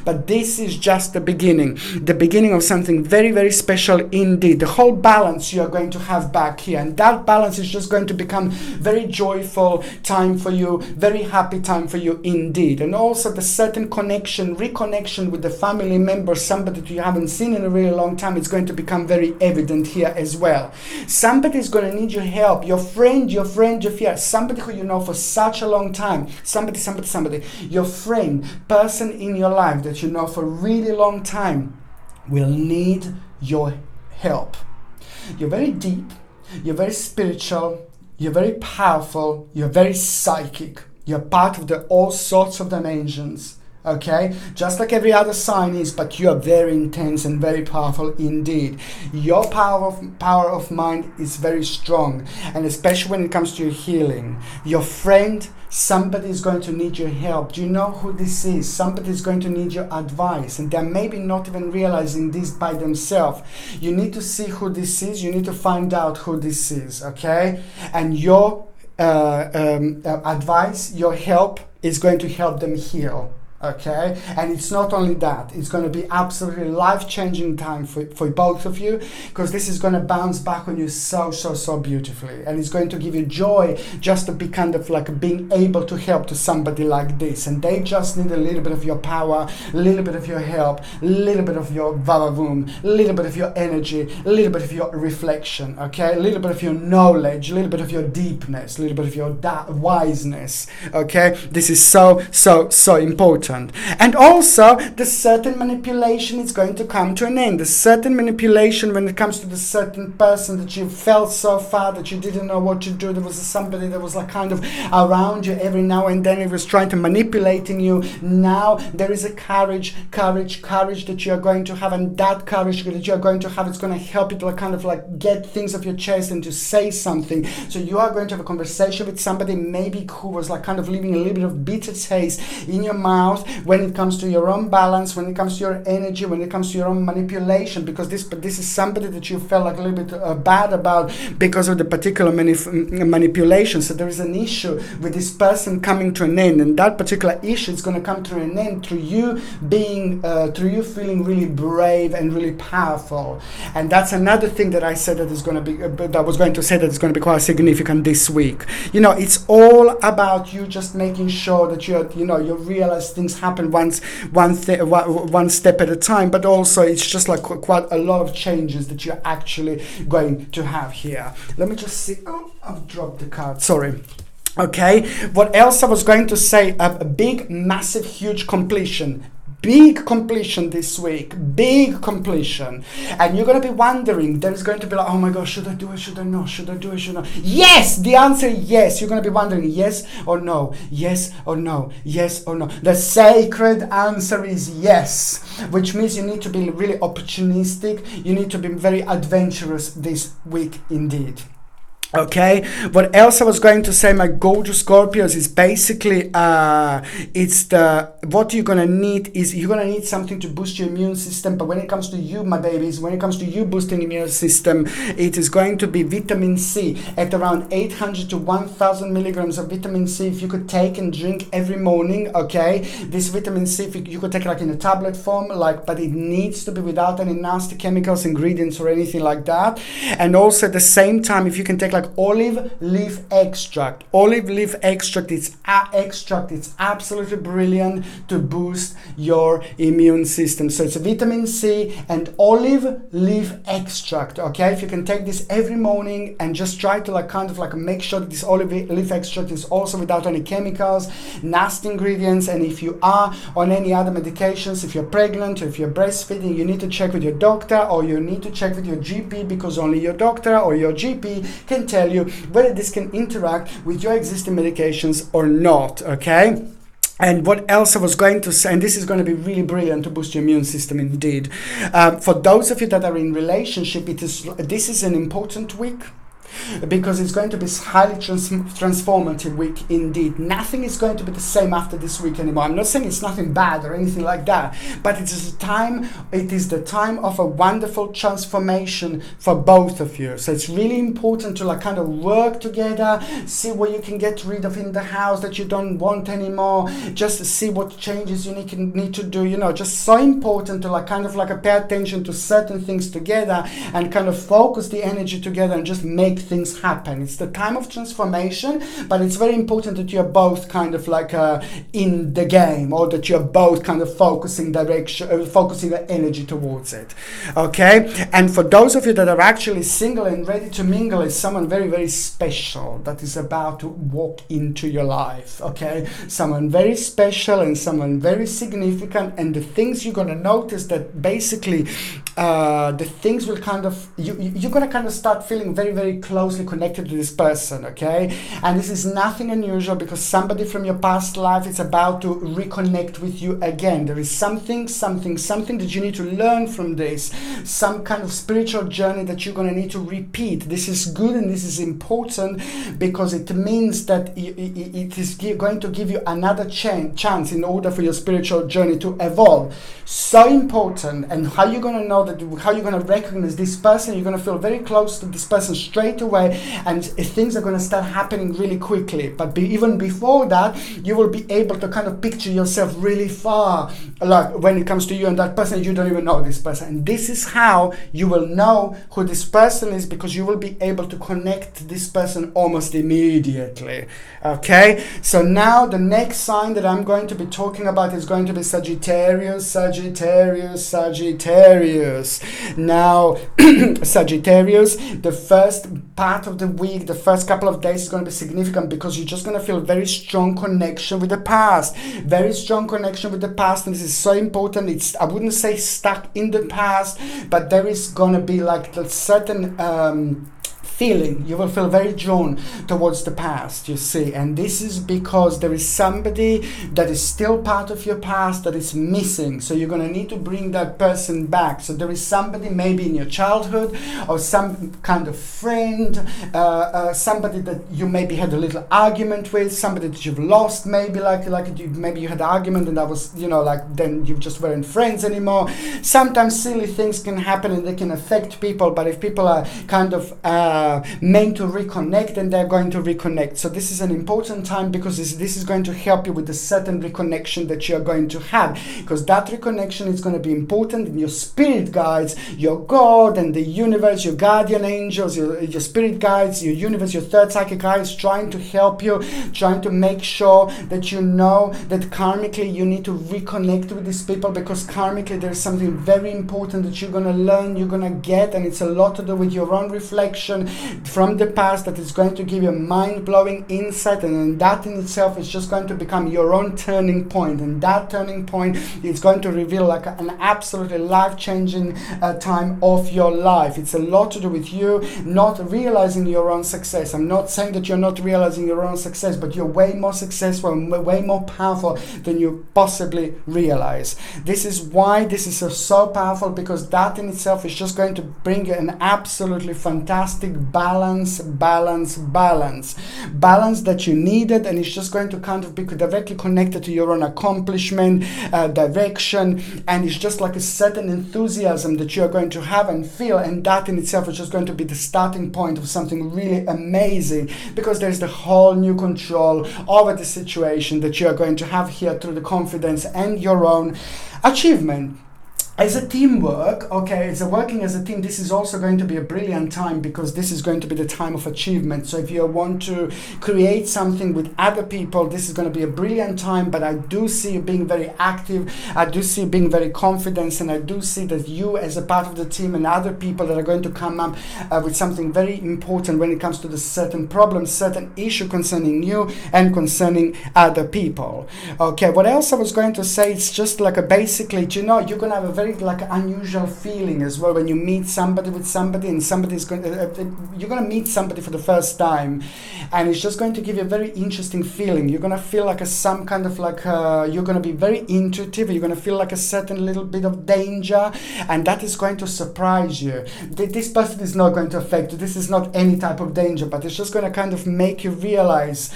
but but this is just the beginning of something very, very special indeed. The whole balance you are going to have back here, and that balance is just going to become very joyful time for you, very happy time for you indeed. And also the certain reconnection with the family member, somebody that you haven't seen in a really long time, it's going to become very evident here as well. Somebody is going to need your help, your friend, your fear, somebody who you know for such a long time, somebody, your friend, person in your life that you know for a really long time will need your help. You're very deep, you're very spiritual, you're very powerful, you're very psychic, you're part of all sorts of dimensions. Okay, just like every other sign is, but you are very intense and very powerful indeed. Your power of mind is very strong, and especially when it comes to your healing. Your friend, somebody is going to need your help. Do you know who this is? Somebody is going to need your advice, and they're maybe not even realizing this by themselves. You need to see who this is. You need to find out who this is. Okay, and your advice, your help is going to help them heal. Okay, and it's not only that, it's going to be absolutely life-changing time for both of you, because this is going to bounce back on you so beautifully, and it's going to give you joy just to be kind of like being able to help to somebody like this, and they just need a little bit of your power, a little bit of your help, a little bit of your vavavoom, a little bit of your energy, a little bit of your reflection, okay, a little bit of your knowledge, a little bit of your deepness, a little bit of your wiseness. Okay, this is so important. And also the certain manipulation is going to come to an end. The certain manipulation when it comes to the certain person that you felt so far that you didn't know what to do. There was somebody that was like kind of around you every now and then. It was trying to manipulating you. Now there is a courage that you are going to have, and that courage that you are going to have, it's going to help you to kind of like get things off your chest and to say something. So you are going to have a conversation with somebody maybe who was like kind of leaving a little bit of bitter taste in your mouth when it comes to your own balance, when it comes to your energy, when it comes to your own manipulation, because this is somebody that you felt like a little bit bad about because of the particular manipulation. So there is an issue with this person coming to an end, and that particular issue is going to come to an end through you being through you feeling really brave and really powerful. And that's another thing that I said that is going to be that I was going to say that is going to be quite significant this week. You know, it's all about you just making sure that you realize things happen one step at a time, but also it's just like quite a lot of changes that you're actually going to have here. Let me just see. Oh, I've dropped the card. Sorry. Okay, what else I was going to say? A big, massive, huge completion. Big completion this week, big completion. And you're going to be wondering, there's going to be like, oh my gosh, should I do it, should I not, should I do it, should I not? Yes, the answer is yes. You're going to be wondering, yes or no, yes or no, yes or no. The sacred answer is yes, which means you need to be really opportunistic. You need to be very adventurous this week indeed. Okay, what else I was going to say, my gorgeous Scorpios, is basically what you're gonna need is you're gonna need something to boost your immune system. But when it comes to you, my babies, when it comes to you boosting immune system, it is going to be vitamin C at around 800 to 1000 milligrams of vitamin C. If you could take and drink every morning, okay, this vitamin C, if you could take it like in a tablet form, but it needs to be without any nasty chemicals, ingredients, or anything like that. And also at the same time, if you can take like olive leaf extract. Olive leaf extract, it's absolutely brilliant to boost your immune system. So it's a vitamin C and olive leaf extract. Okay, if you can take this every morning and just try to make sure that this olive leaf extract is also without any chemicals, nasty ingredients. And if you are on any other medications, if you're pregnant or if you're breastfeeding, you need to check with your doctor, or you need to check with your GP, because only your doctor or your GP can tell you whether this can interact with your existing medications or not. Okay. And what else I was going to say, and this is going to be really brilliant to boost your immune system indeed. For those of you that are in relationship, this is an important week. because it's going to be highly transformative week indeed. Nothing is going to be the same after this week anymore. I'm not saying it's nothing bad or anything like that, but it is the time of a wonderful transformation for both of you. So it's really important to like kind of work together, see what you can get rid of in the house that you don't want anymore, just see what changes you need to do, just so important to like kind of like pay attention to certain things together and kind of focus the energy together and just make things happen. It's the time of transformation, but it's very important that you're both kind of like in the game, or that you're both kind of focusing the energy towards it. Okay, and for those of you that are actually single and ready to mingle, is someone very, very special that is about to walk into your life. Okay, someone very special and someone very significant, and the things you're going to notice that basically the things will kind of you're going to kind of start feeling very, very closely connected to this person. Okay, and this is nothing unusual, because somebody from your past life is about to reconnect with you again. There is something that you need to learn from this, some kind of spiritual journey that you're going to need to repeat. This is good and this is important, because it means that it is going to give you another chance in order for your spiritual journey to evolve. So important. And how you're going to know that, how you're going to recognize this person, you're going to feel very close to this person straight away, and things are going to start happening really quickly. But even before that, you will be able to kind of picture yourself really far, like when it comes to you and that person, you don't even know this person. And this is how you will know who this person is, because you will be able to connect this person almost immediately. Okay, so now the next sign that I'm going to be talking about is going to be Sagittarius. Now Sagittarius, the first part of the week, the first couple of days is going to be significant, because you're just going to feel very strong connection with the past, and this is so important. It's, I wouldn't say stuck in the past, but there is going to be like a certain feeling. You will feel very drawn towards the past, you see, and this is because there is somebody that is still part of your past that is missing, so you're going to need to bring that person back. So there is somebody maybe in your childhood, or some kind of friend, somebody that you maybe had a little argument with, somebody that you've lost, maybe maybe you had an argument and that was, then you just weren't friends anymore. Sometimes silly things can happen and they can affect people, but if people are kind of meant to reconnect, and they're going to reconnect. So this is an important time, because this is going to help you with a certain reconnection that you're going to have, because that reconnection is going to be important, and your spirit guides, your God and the universe, your guardian angels, your spirit guides, your universe, your third psychic eye is trying to help you, trying to make sure that you know that karmically you need to reconnect with these people, because karmically there's something very important that you're going to learn, you're going to get, and it's a lot to do with your own reflection from the past that is going to give you a mind-blowing insight, and that in itself is just going to become your own turning point, and that turning point is going to reveal like an absolutely life-changing time of your life. It's a lot to do with you not realizing your own success. I'm not saying that you're not realizing your own success, but you're way more successful and way more powerful than you possibly realize. This is why this is so powerful, because that in itself is just going to bring you an absolutely fantastic balance that you needed, and it's just going to kind of be directly connected to your own accomplishment, direction, and it's just like a certain enthusiasm that you're going to have and feel, and that in itself is just going to be the starting point of something really amazing, because there's the whole new control over the situation that you're going to have here through the confidence and your own achievement. As a teamwork, okay, working as a team, this is also going to be a brilliant time, because this is going to be the time of achievement. So if you want to create something with other people, this is going to be a brilliant time. But I do see you being very active, I do see you being very confident, and I do see that you as a part of the team and other people that are going to come up with something very important when it comes to the certain problem, certain issue concerning you and concerning other people. Okay, what else I was going to say, it's just like basically, you're going to have a very very like unusual feeling as well when you meet somebody with somebody, and somebody's going you're going to meet somebody for the first time, and it's just going to give you a very interesting feeling. You're going to feel like some kind of like you're going to be very intuitive. You're going to feel like a certain little bit of danger, and that is going to surprise you. This person is not going to affect you. This is not any type of danger, but it's just going to kind of make you realize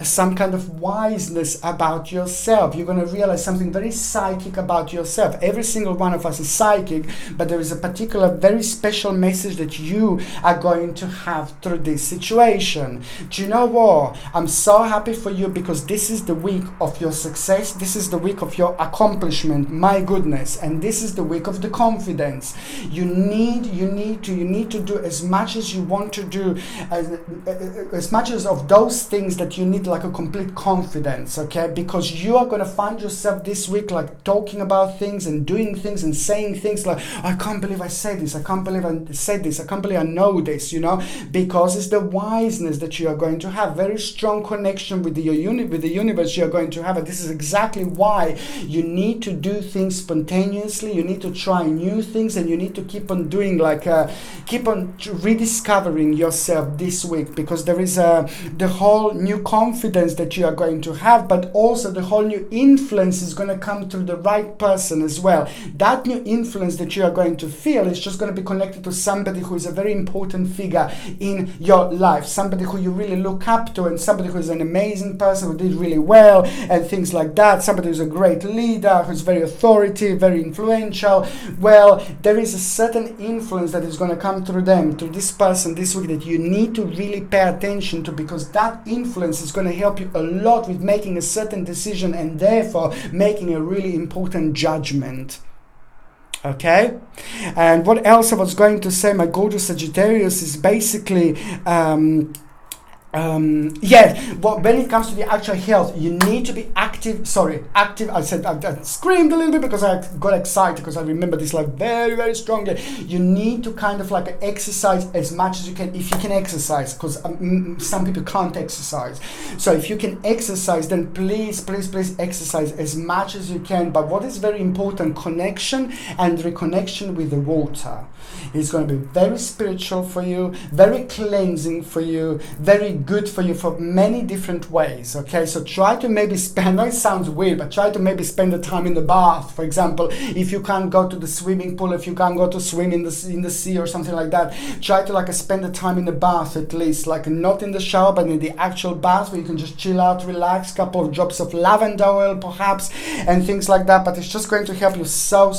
some kind of wiseness about yourself. You're going to realize something very psychic about yourself. Every single one of us is psychic, but there is a particular very special message that you are going to have through this situation. Do you know what? I'm so happy for you, because this is the week of your success. This is the week of your accomplishment. My goodness. And this is the week of the confidence. You need to do as much as you want to do, as much as of those things that you need, like a complete confidence, okay? Because you are going to find yourself this week like talking about things and doing things and saying things like, I can't believe I said this, I can't believe I said this, I can't believe I know this, you know, because it's the wiseness that you are going to have, very strong connection with the universe you are going to have. And this is exactly why you need to do things spontaneously. You need to try new things, and you need to keep on doing like keep on rediscovering yourself this week, because there is the whole new confidence that you are going to have, but also the whole new influence is going to come through the right person as well. That new influence that you are going to feel is just going to be connected to somebody who is a very important figure in your life, somebody who you really look up to, and somebody who is an amazing person who did really well and things like that, somebody who's a great leader, who's very authoritative, very influential. Well, there is a certain influence that is going to come through them, through this person this week, that you need to really pay attention to, because that influence is going to help you a lot with making a certain decision, and therefore making a really important judgment. Okay, and what else I was going to say, my gorgeous Sagittarius, is basically but when it comes to the actual health, you need to be active. I screamed a little bit because I got excited, because I remember this like very, very strongly. You need to kind of like exercise as much as you can, if you can exercise, because some people can't exercise. So if you can exercise, then please exercise as much as you can. But what is very important, connection and reconnection with the water. It's going to be very spiritual for you, very cleansing for you, very good for you for many different ways. Okay, so try to maybe spend, I know it sounds weird, but try to maybe spend the time in the bath, for example. If you can't go to the swimming pool, if you can't go to swim in the sea or something like that, try to like spend the time in the bath, at least, like not in the shower, but in the actual bath, where you can just chill out, relax, couple of drops of lavender oil perhaps, and things like that. But it's just going to help you so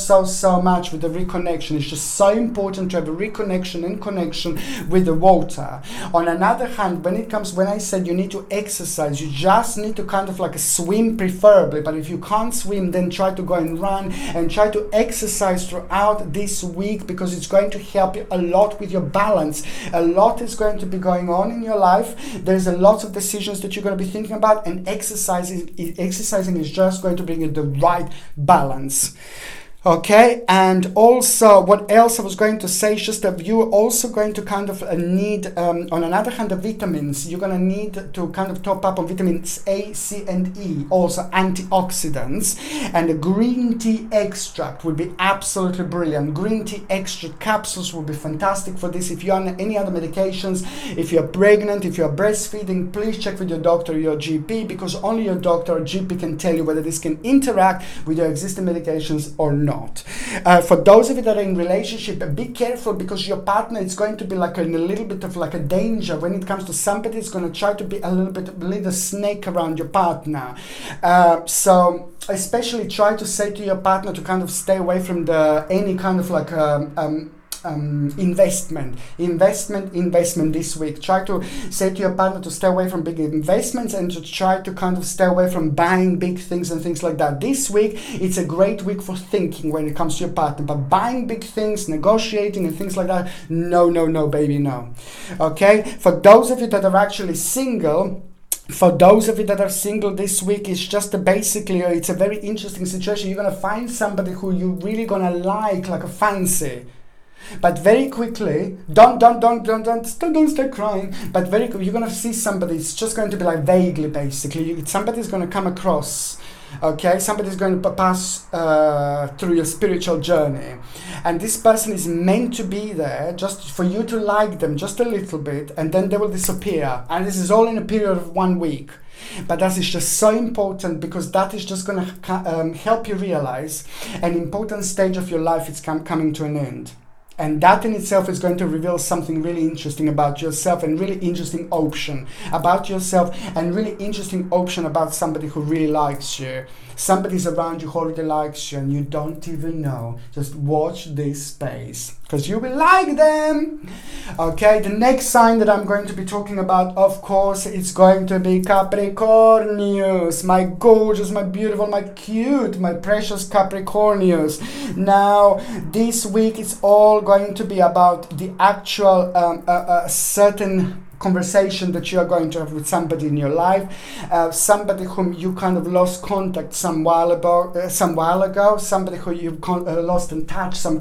much with the reconnection. It's just so important to have a reconnection and connection with the water. On another hand, when I said you need to exercise, you just need to kind of like swim preferably. But if you can't swim, then try to go and run, and try to exercise throughout this week, because it's going to help you a lot with your balance. A lot is going to be going on in your life. There's a lot of decisions that you're going to be thinking about, and exercising is just going to bring you the right balance. Okay, and also what else I was going to say is just that you're also going to kind of need, on another hand, the vitamins. You're going to need to kind of top up on vitamins A, C, and E, also antioxidants. And the green tea extract will be absolutely brilliant. Green tea extract capsules will be fantastic for this. If you're on any other medications, if you're pregnant, if you're breastfeeding, please check with your doctor or your GP, because only your doctor or GP can tell you whether this can interact with your existing medications or not. For those of you that are in relationship, be careful, because your partner is going to be like in a little bit of like a danger when it comes to somebody is going to try to be a little snake around your partner. So especially try to say to your partner to kind of stay away from any kind of like investment this week. Try to say to your partner to stay away from big investments, and to try to kind of stay away from buying big things and things like that. This week, it's a great week for thinking when it comes to your partner, but buying big things, negotiating and things like that, no baby, no. Okay, for those of you that are actually single, this week, it's just basically, it's a very interesting situation. You're going to find somebody who you're really going to like a fancy. But very quickly, don't start crying. But very quickly, you're going to see somebody, it's just going to be like vaguely, basically. Somebody's going to come across Okay, somebody's going to pass through your spiritual journey, and this person is meant to be there just for you to like them just a little bit, and then they will disappear. And this is all in a period of 1 week. But that is just so important, because that is just going to help you realize an important stage of your life is coming to an end. And that in itself is going to reveal something really interesting about yourself, and really interesting option about yourself, and really interesting option about somebody who really likes you. Somebody's around you who already likes you and you don't even know. Just watch this space, because you will like them. Okay, the next sign that I'm going to be talking about, of course, it's going to be Capricornius. My gorgeous, my beautiful, my cute, my precious Capricornius. Now, this week it's all going to be about the actual certain conversation that you are going to have with somebody in your life, somebody whom you kind of lost contact some while ago, somebody who you lost in touch some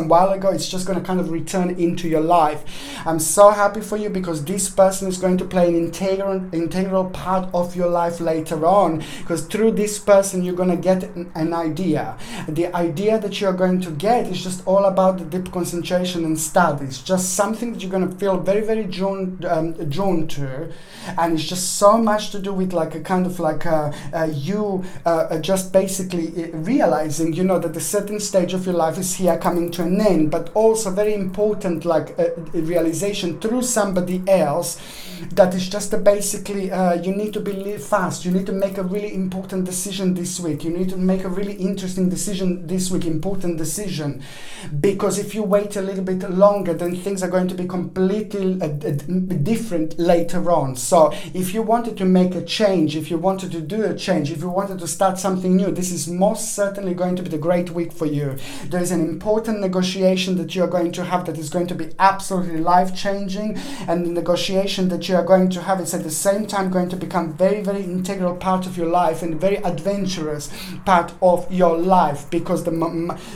while ago. It's just going to kind of return into your life. I'm so happy for you, because this person is going to play an integral part of your life later on, because through this person you're going to get an idea. The idea that you're going to get is just all about the deep concentration and studies, just something that you're going to feel very, very drawn to, and it's just so much to do with like a kind of like you just basically realizing, you know, that a certain stage of your life is here coming to an end, but also very important like realization through somebody else that is just basically you need to be fast. You need to make a really important decision this week. You need to make a really interesting decision this week, important decision, because if you wait a little bit longer, then things are going to be completely different later on. So if you wanted to make a change, if you wanted to do a change, if you wanted to start something new, this is most certainly going to be the great week for you. There is an important negotiation that you are going to have that is going to be absolutely life-changing, and the negotiation that you are going to have is at the same time going to become very, very integral part of your life, and very adventurous part of your life, because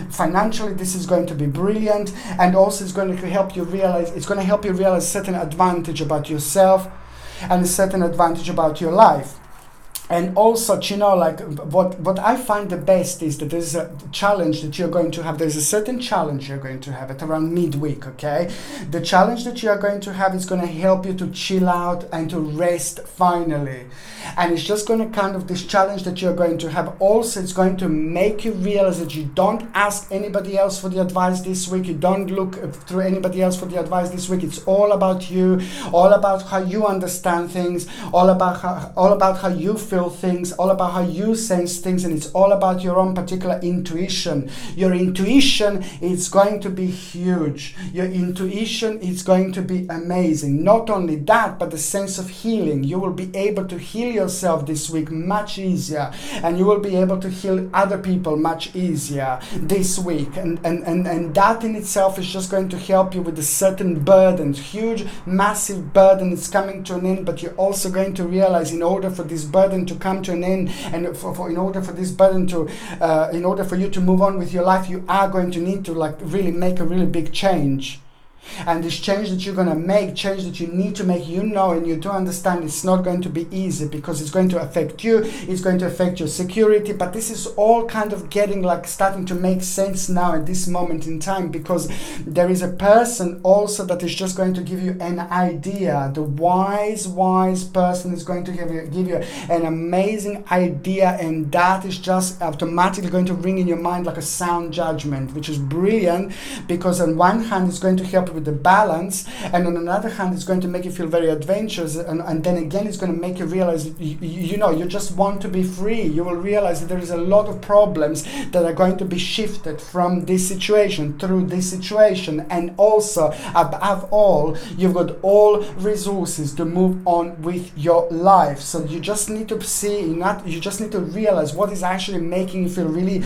financially this is going to be brilliant, and also it's going to help you realize certain advantage about yourself and a certain advantage about your life. And also, you know, like what I find the best is that there's a challenge that you're going to have. There's a certain challenge you're going to have at around midweek, okay? The challenge that you are going to have is going to help you to chill out and to rest finally. And it's just going to kind of, this challenge that you're going to have also, it's going to make you realize that you don't ask anybody else for the advice this week. You don't look through anybody else for the advice this week. It's all about you, all about how you understand things, all about how you feel things, all about how you sense things, and it's all about your own particular intuition. Your intuition is going to be huge. Your intuition is going to be amazing. Not only that, but the sense of healing. You will be able to heal yourself this week much easier, and you will be able to heal other people much easier this week, and that in itself is just going to help you with a certain burden, huge, massive burden is coming to an end. But you're also going to realize, in order for this burden to come to an end, and in order for this burden to in order for you to move on with your life, you are going to need to like really make a really big change. And this change that you're going to make, change that you need to make, you know, and you do understand it's not going to be easy, because it's going to affect you, it's going to affect your security. But this is all kind of getting like starting to make sense now at this moment in time, because there is a person also that is just going to give you an idea. The wise person is going to give you an amazing idea, and that is just automatically going to ring in your mind like a sound judgment, which is brilliant, because on one hand it's going to help with the balance, and on another hand it's going to make you feel very adventurous, and then again it's going to make you realize you know, you just want to be free. You will realize that there is a lot of problems that are going to be shifted from this situation through this situation, and also above all, you've got all resources to move on with your life. So you just need to you just need to realize what is actually making you feel really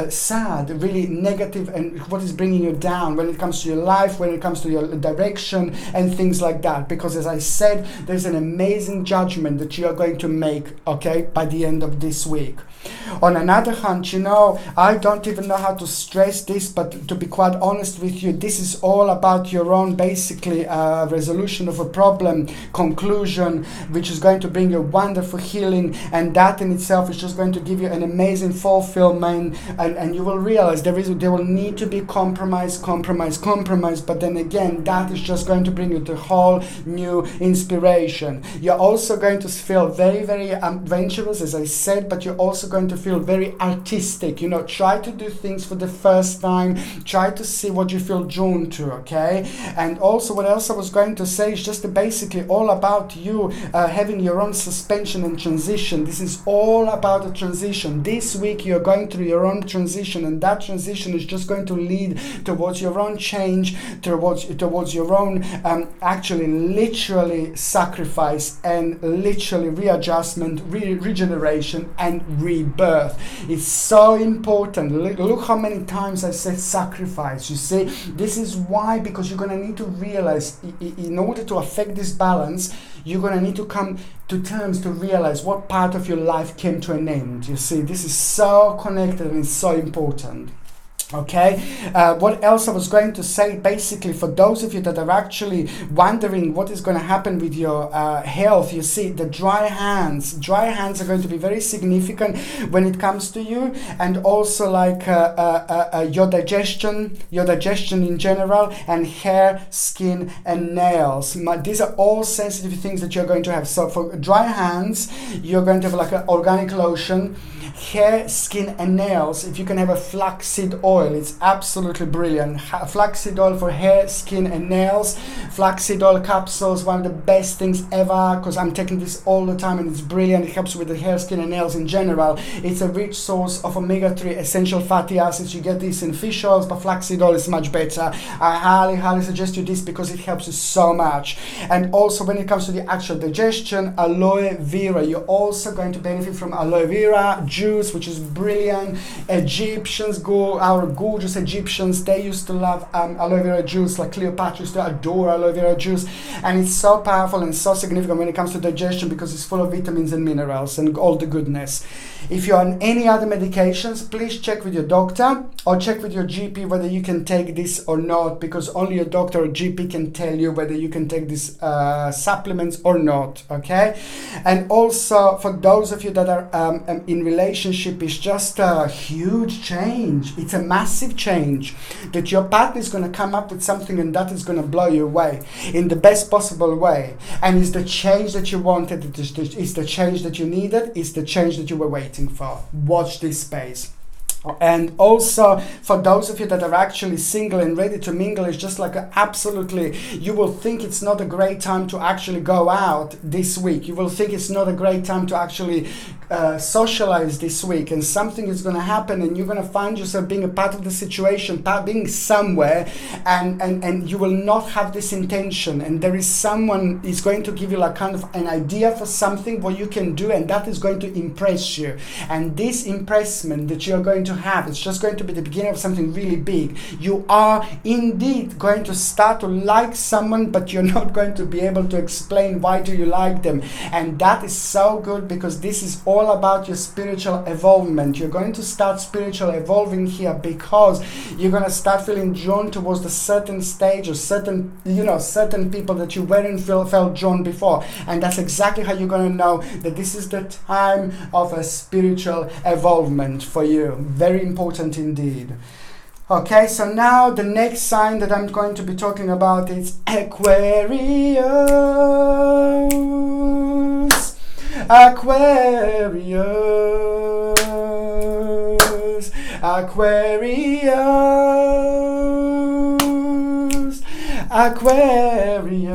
sad, really negative, and what is bringing you down when it comes to your life, when it comes to your direction and things like that. Because as I said, there's an amazing judgment that you are going to make, okay, by the end of this week. On another hand, you know, I don't even know how to stress this, but to be quite honest with you, this is all about your own basically resolution of a problem, conclusion, which is going to bring you wonderful healing, and that in itself is just going to give you an amazing fulfillment, and you will realize there will need to be compromise, but then again, that is just going to bring you the whole new inspiration. You're also going to feel very, very adventurous, as I said, but you're also going to feel very artistic. You know, try to do things for the first time, try to see what you feel drawn to, okay? And also what else I was going to say is just basically all about you having your own suspension and transition. This is all about a transition. This week you're going through your own transition, and that transition is just going to lead towards your own change, towards your own actually literally sacrifice and literally readjustment, regeneration and rebirth. It's so important. Look how many times I said sacrifice. You see, this is why, because you're going to need to realize in order to affect this balance, you're going to need to come to terms to realize what part of your life came to an end. You see, this is so connected and it's so important. Okay, what else I was going to say, basically for those of you that are actually wondering what is going to happen with your health, you see, the dry hands are going to be very significant when it comes to you, and also like your digestion in general, and hair, skin and nails. These are all sensitive things that you're going to have. So for dry hands, you're going to have like an organic lotion. Hair, skin and nails, if you can have a flaxseed oil, it's absolutely brilliant. Flaxseed oil for hair, skin and nails. Flaxseed oil capsules, one of the best things ever, because I'm taking this all the time and it's brilliant. It helps with the hair, skin and nails in general. It's a rich source of omega-3 essential fatty acids. You get this in fish oils, but flaxseed oil is much better. I highly suggest you this because it helps you so much. And also when it comes to the actual digestion, aloe vera, you're also going to benefit from aloe vera juice, which is brilliant. Our gorgeous Egyptians, they used to love aloe vera juice, like Cleopatra used to adore aloe vera juice, and it's so powerful and so significant when it comes to digestion because it's full of vitamins and minerals and all the goodness. If you're on any other medications, please check with your doctor or check with your GP whether you can take this or not, because only your doctor or GP can tell you whether you can take these supplements or not, okay? And also for those of you that are in relationship, it's just a huge change. It's a massive change that your partner is going to come up with something and that is going to blow you away in the best possible way. And it's the change that you wanted, it's the change that you needed, it's the change that you were waiting for. Watch this space. And also for those of you that are actually single and ready to mingle, it's just like absolutely, you will think it's not a great time to actually go out this week. You will think it's not a great time to actually socialize this week, and something is going to happen and you're going to find yourself being a part of the situation, being somewhere, and you will not have this intention, and there is someone is going to give you like kind of an idea for something what you can do, and that is going to impress you. And this impressment that you're going to have, it's just going to be the beginning of something really big. You are indeed going to start to like someone, but you're not going to be able to explain why do you like them, and that is so good because this is all about your spiritual evolvement. You're going to start spiritual evolving here because you're going to start feeling drawn towards the certain stage or certain people that you weren't felt drawn before, and that's exactly how you're going to know that this is the time of a spiritual evolvement for you. Very important indeed. Okay, so now the next sign that I'm going to be talking about is Aquarius. Aquarius, Aquarius, Aquarius.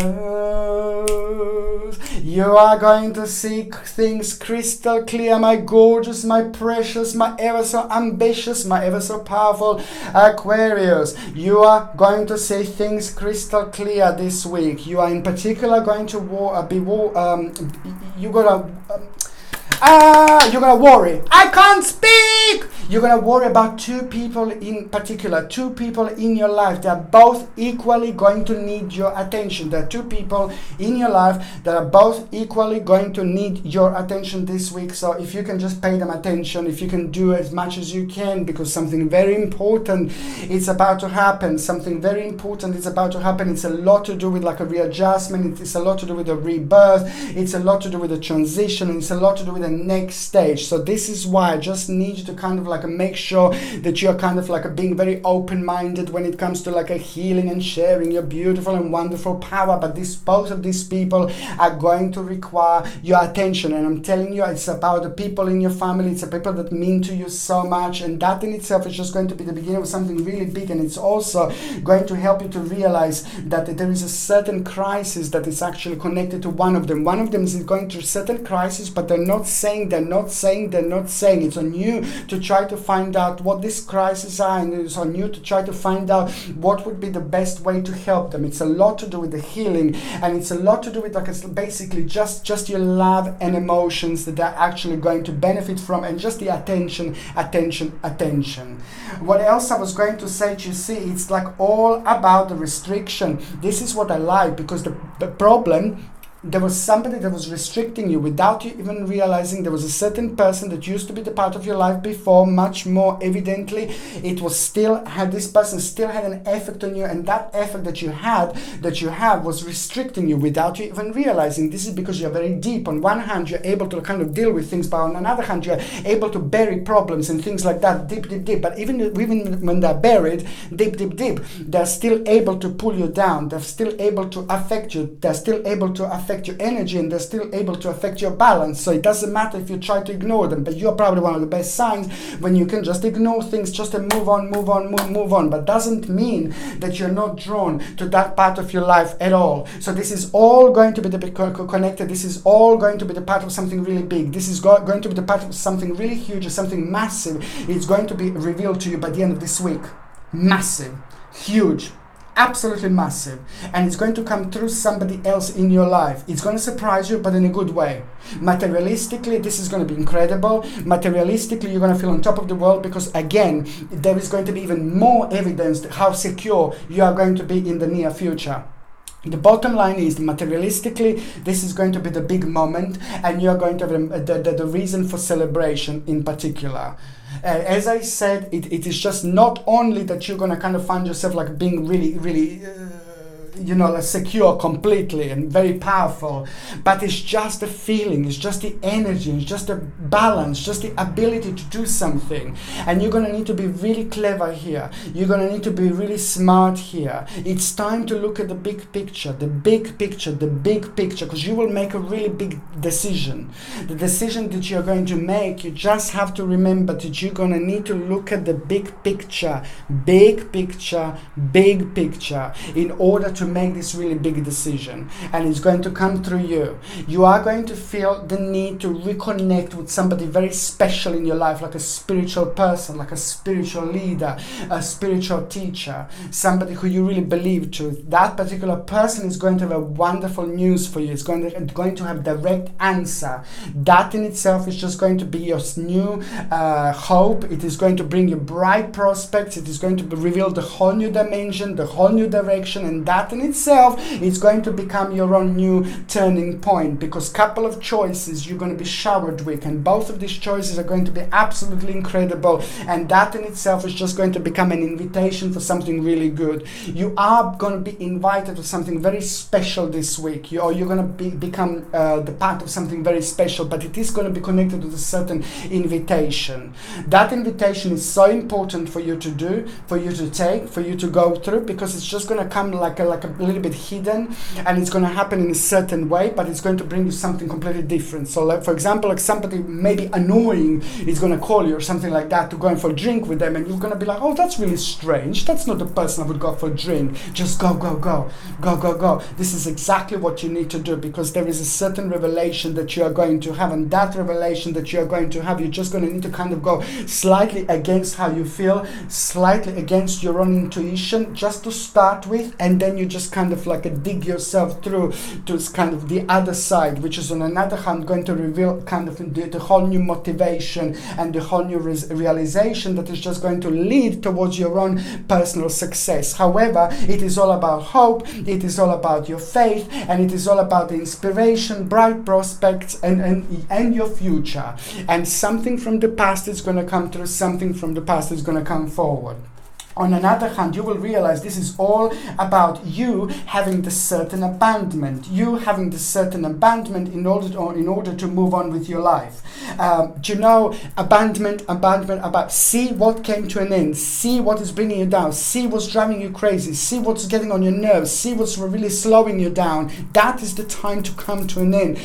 You are going to see things crystal clear, my gorgeous, my precious, my ever so ambitious, my ever so powerful Aquarius. You are going to see things crystal clear this week. You are in particular going to you're gonna worry. I can't speak! week. You're going to worry about two people in particular, two people in your life. They're both equally going to need your attention. There are two people in your life that are both equally going to need your attention this week. So if you can just pay them attention, if you can do as much as you can, because something very important is about to happen. Something very important is about to happen. It's a lot to do with like a readjustment. It's a lot to do with a rebirth. It's a lot to do with a transition. And it's a lot to do with the next stage. So this is why I just need you to kind of like make sure that you're kind of like being very open-minded when it comes to like a healing and sharing your beautiful and wonderful power. But both of these people are going to require your attention. And I'm telling you, it's about the people in your family. It's the people that mean to you so much. And that in itself is just going to be the beginning of something really big. And it's also going to help you to realize that there is a certain crisis that is actually connected to one of them. One of them is going through certain crisis, but they're not saying. It's on you to try to find out what these crises are, and it's on you to try to find out what would be the best way to help them. It's a lot to do with the healing, and it's a lot to do with like basically just your love and emotions that they're actually going to benefit from, and just the attention. What else I was going to say to you, see, it's like all about the restriction. This is what I like, because the problem, there was somebody that was restricting you without you even realizing. There was a certain person that used to be the part of your life before, much more evidently. This person still had an effect on you, and that effect that you have was restricting you without you even realizing. This is because you're very deep. On one hand, you're able to kind of deal with things, but on another hand, you're able to bury problems and things like that, deep. But even when they're buried, deep, they're still able to pull you down. They're still able to affect you. They're still able to affect your energy, and they're still able to affect your balance. So it doesn't matter if you try to ignore them, but you're probably one of the best signs when you can just ignore things, just to move on. But doesn't mean that you're not drawn to that part of your life at all. So this is all going to be connected. This is all going to be the part of something really big. This is going to be the part of something really huge, something massive. It's going to be revealed to you by the end of this week. Massive, huge, absolutely massive, and it's going to come through somebody else in your life. It's going to surprise you, but in a good way. Materialistically, this is going to be incredible. Materialistically, you're going to feel on top of the world, because again, there is going to be even more evidence how secure you are going to be in the near future. The bottom line is, materialistically, this is going to be the big moment, and you're going to have the reason for celebration in particular. As I said, it is just not only that you're going to kind of find yourself like being really secure completely and very powerful, but it's just the feeling, it's just the energy, it's just the balance, just the ability to do something. And you're going to need to be really clever here. You're going to need to be really smart here. It's time to look at the big picture, because you will make a really big decision. The decision that you're going to make, you just have to remember that you're going to need to look at the big picture, in order to make this really big decision. And it's going to come through you. You are going to feel the need to reconnect with somebody very special in your life, like a spiritual person, like a spiritual leader, a spiritual teacher, somebody who you really believe to. That particular person is going to have a wonderful news for you. It's going to have direct answer. That in itself is just going to be your new hope. It is going to bring you bright prospects. It is going to reveal the whole new dimension, the whole new direction, and that in itself is going to become your own new turning point, because couple of choices you're going to be showered with, and both of these choices are going to be absolutely incredible, and that in itself is just going to become an invitation for something really good. You are going to be invited to something very special this week, you're going to become the part of something very special, but it is going to be connected with a certain invitation. That invitation is so important for you to do, for you to take, for you to go through, because it's just going to come like a little bit hidden, and it's going to happen in a certain way, but it's going to bring you something completely different. So like, for example, like somebody maybe annoying is going to call you or something like that to go in for a drink with them, and you're going to be like, oh, that's really strange, that's not the person I would go for a drink. Just go. This is exactly what you need to do, because there is a certain revelation that you are going to have, and that revelation that you are going to have, you're just going to need to kind of go slightly against how you feel, slightly against your own intuition, just to start with, and then you're you just kind of like dig yourself through to kind of the other side, which is on another hand going to reveal kind of the whole new motivation and the whole new realization that is just going to lead towards your own personal success. However, it is all about hope, it is all about your faith, and it is all about the inspiration, bright prospects, and your future. And something from the past is going to come through, something from the past is going to come forward. On another hand, you will realize this is all about you having the certain abandonment. You having the certain abandonment in order to move on with your life. Do you know, abandonment, about see what came to an end, see what is bringing you down, see what's driving you crazy, see what's getting on your nerves, see what's really slowing you down. That is the time to come to an end,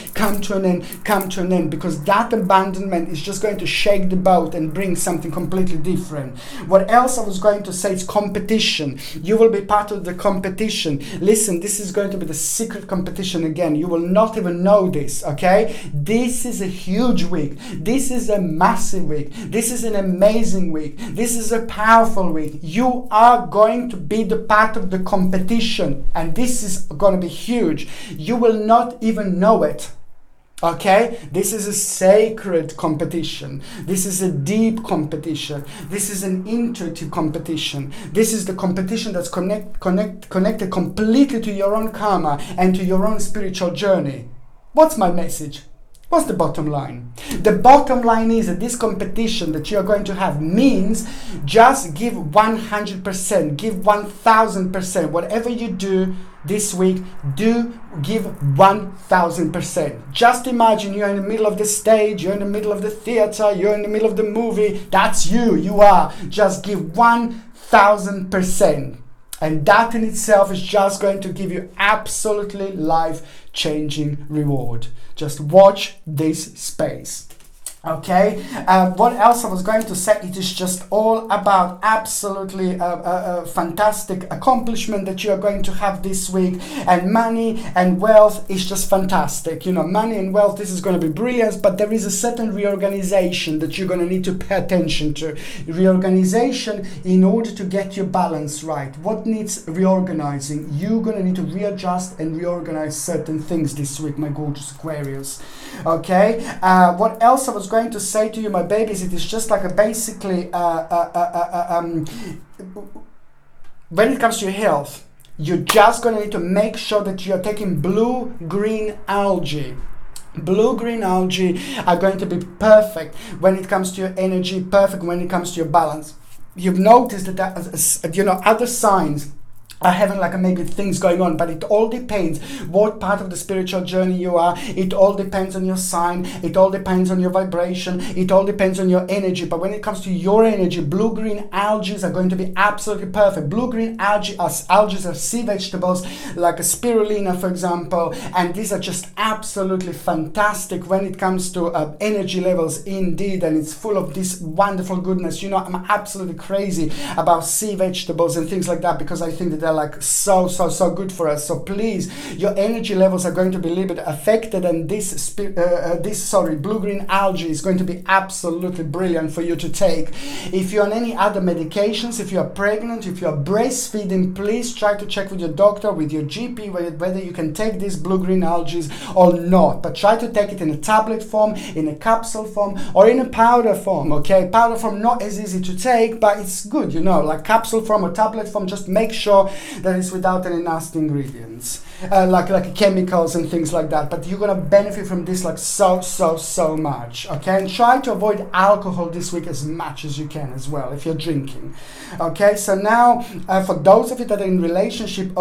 because that abandonment is just going to shake the boat and bring something completely different. What else I was going to say, it's competition. You will be part of the competition. Listen, this is going to be the secret competition again. You will not even know this, okay? This is a huge week. This is a massive week. This is an amazing week. This is a powerful week. You are going to be the part of the competition, and this is going to be huge. You will not even know it. Okay, this is a sacred competition. This is a deep competition. This is an intuitive competition. This is the competition that's connected completely to your own karma and to your own spiritual journey. What's my message? What's the bottom line? The bottom line is that this competition that you're going to have means just give 100%, give 1000%. Whatever you do this week, give 1000%. Just imagine you're in the middle of the stage, you're in the middle of the theater, you're in the middle of the movie. That's you. You are. Just give 1000%. And that in itself is just going to give you absolutely life-changing reward. Just watch this space. Okay, what else I was going to say, it is just all about absolutely fantastic accomplishment that you are going to have this week, and money and wealth is just fantastic. You know, money and wealth, this is going to be brilliant, but there is a certain reorganization that you're going to need to pay attention to. Reorganization in order to get your balance right. What needs reorganizing? You're going to need to readjust and reorganize certain things this week, my gorgeous Aquarius. Okay, what else I was going to say to you, my babies, it is just like a basically when it comes to your health, you're just going to need to make sure that you're taking blue-green algae. Blue-green algae are going to be perfect when it comes to your energy, perfect when it comes to your balance. You've noticed that, you know, other signs are having like maybe things going on, but it all depends what part of the spiritual journey you are. It all depends on your sign. It all depends on your vibration. It all depends on your energy. But when it comes to your energy, blue-green algae are going to be absolutely perfect. Blue-green algae are sea vegetables like a spirulina, for example, and these are just absolutely fantastic when it comes to energy levels indeed, and it's full of this wonderful goodness. You know, I'm absolutely crazy about sea vegetables and things like that because I think that they're like so good for us. So please, your energy levels are going to be a little bit affected, and this blue-green algae is going to be absolutely brilliant for you to take. If you're on any other medications, if you're pregnant, if you're breastfeeding, please try to check with your doctor, with your GP, whether you can take these blue-green algae or not. But try to take it in a tablet form, in a capsule form, or in a powder form. Okay, powder form not as easy to take, but it's good, you know, like capsule form or tablet form. Just make sure that it's without any nasty ingredients, like chemicals and things like that. But you're gonna benefit from this like so much. Okay, and try to avoid alcohol this week as much as you can as well if you're drinking. Okay, so now for those of you that are in relationship,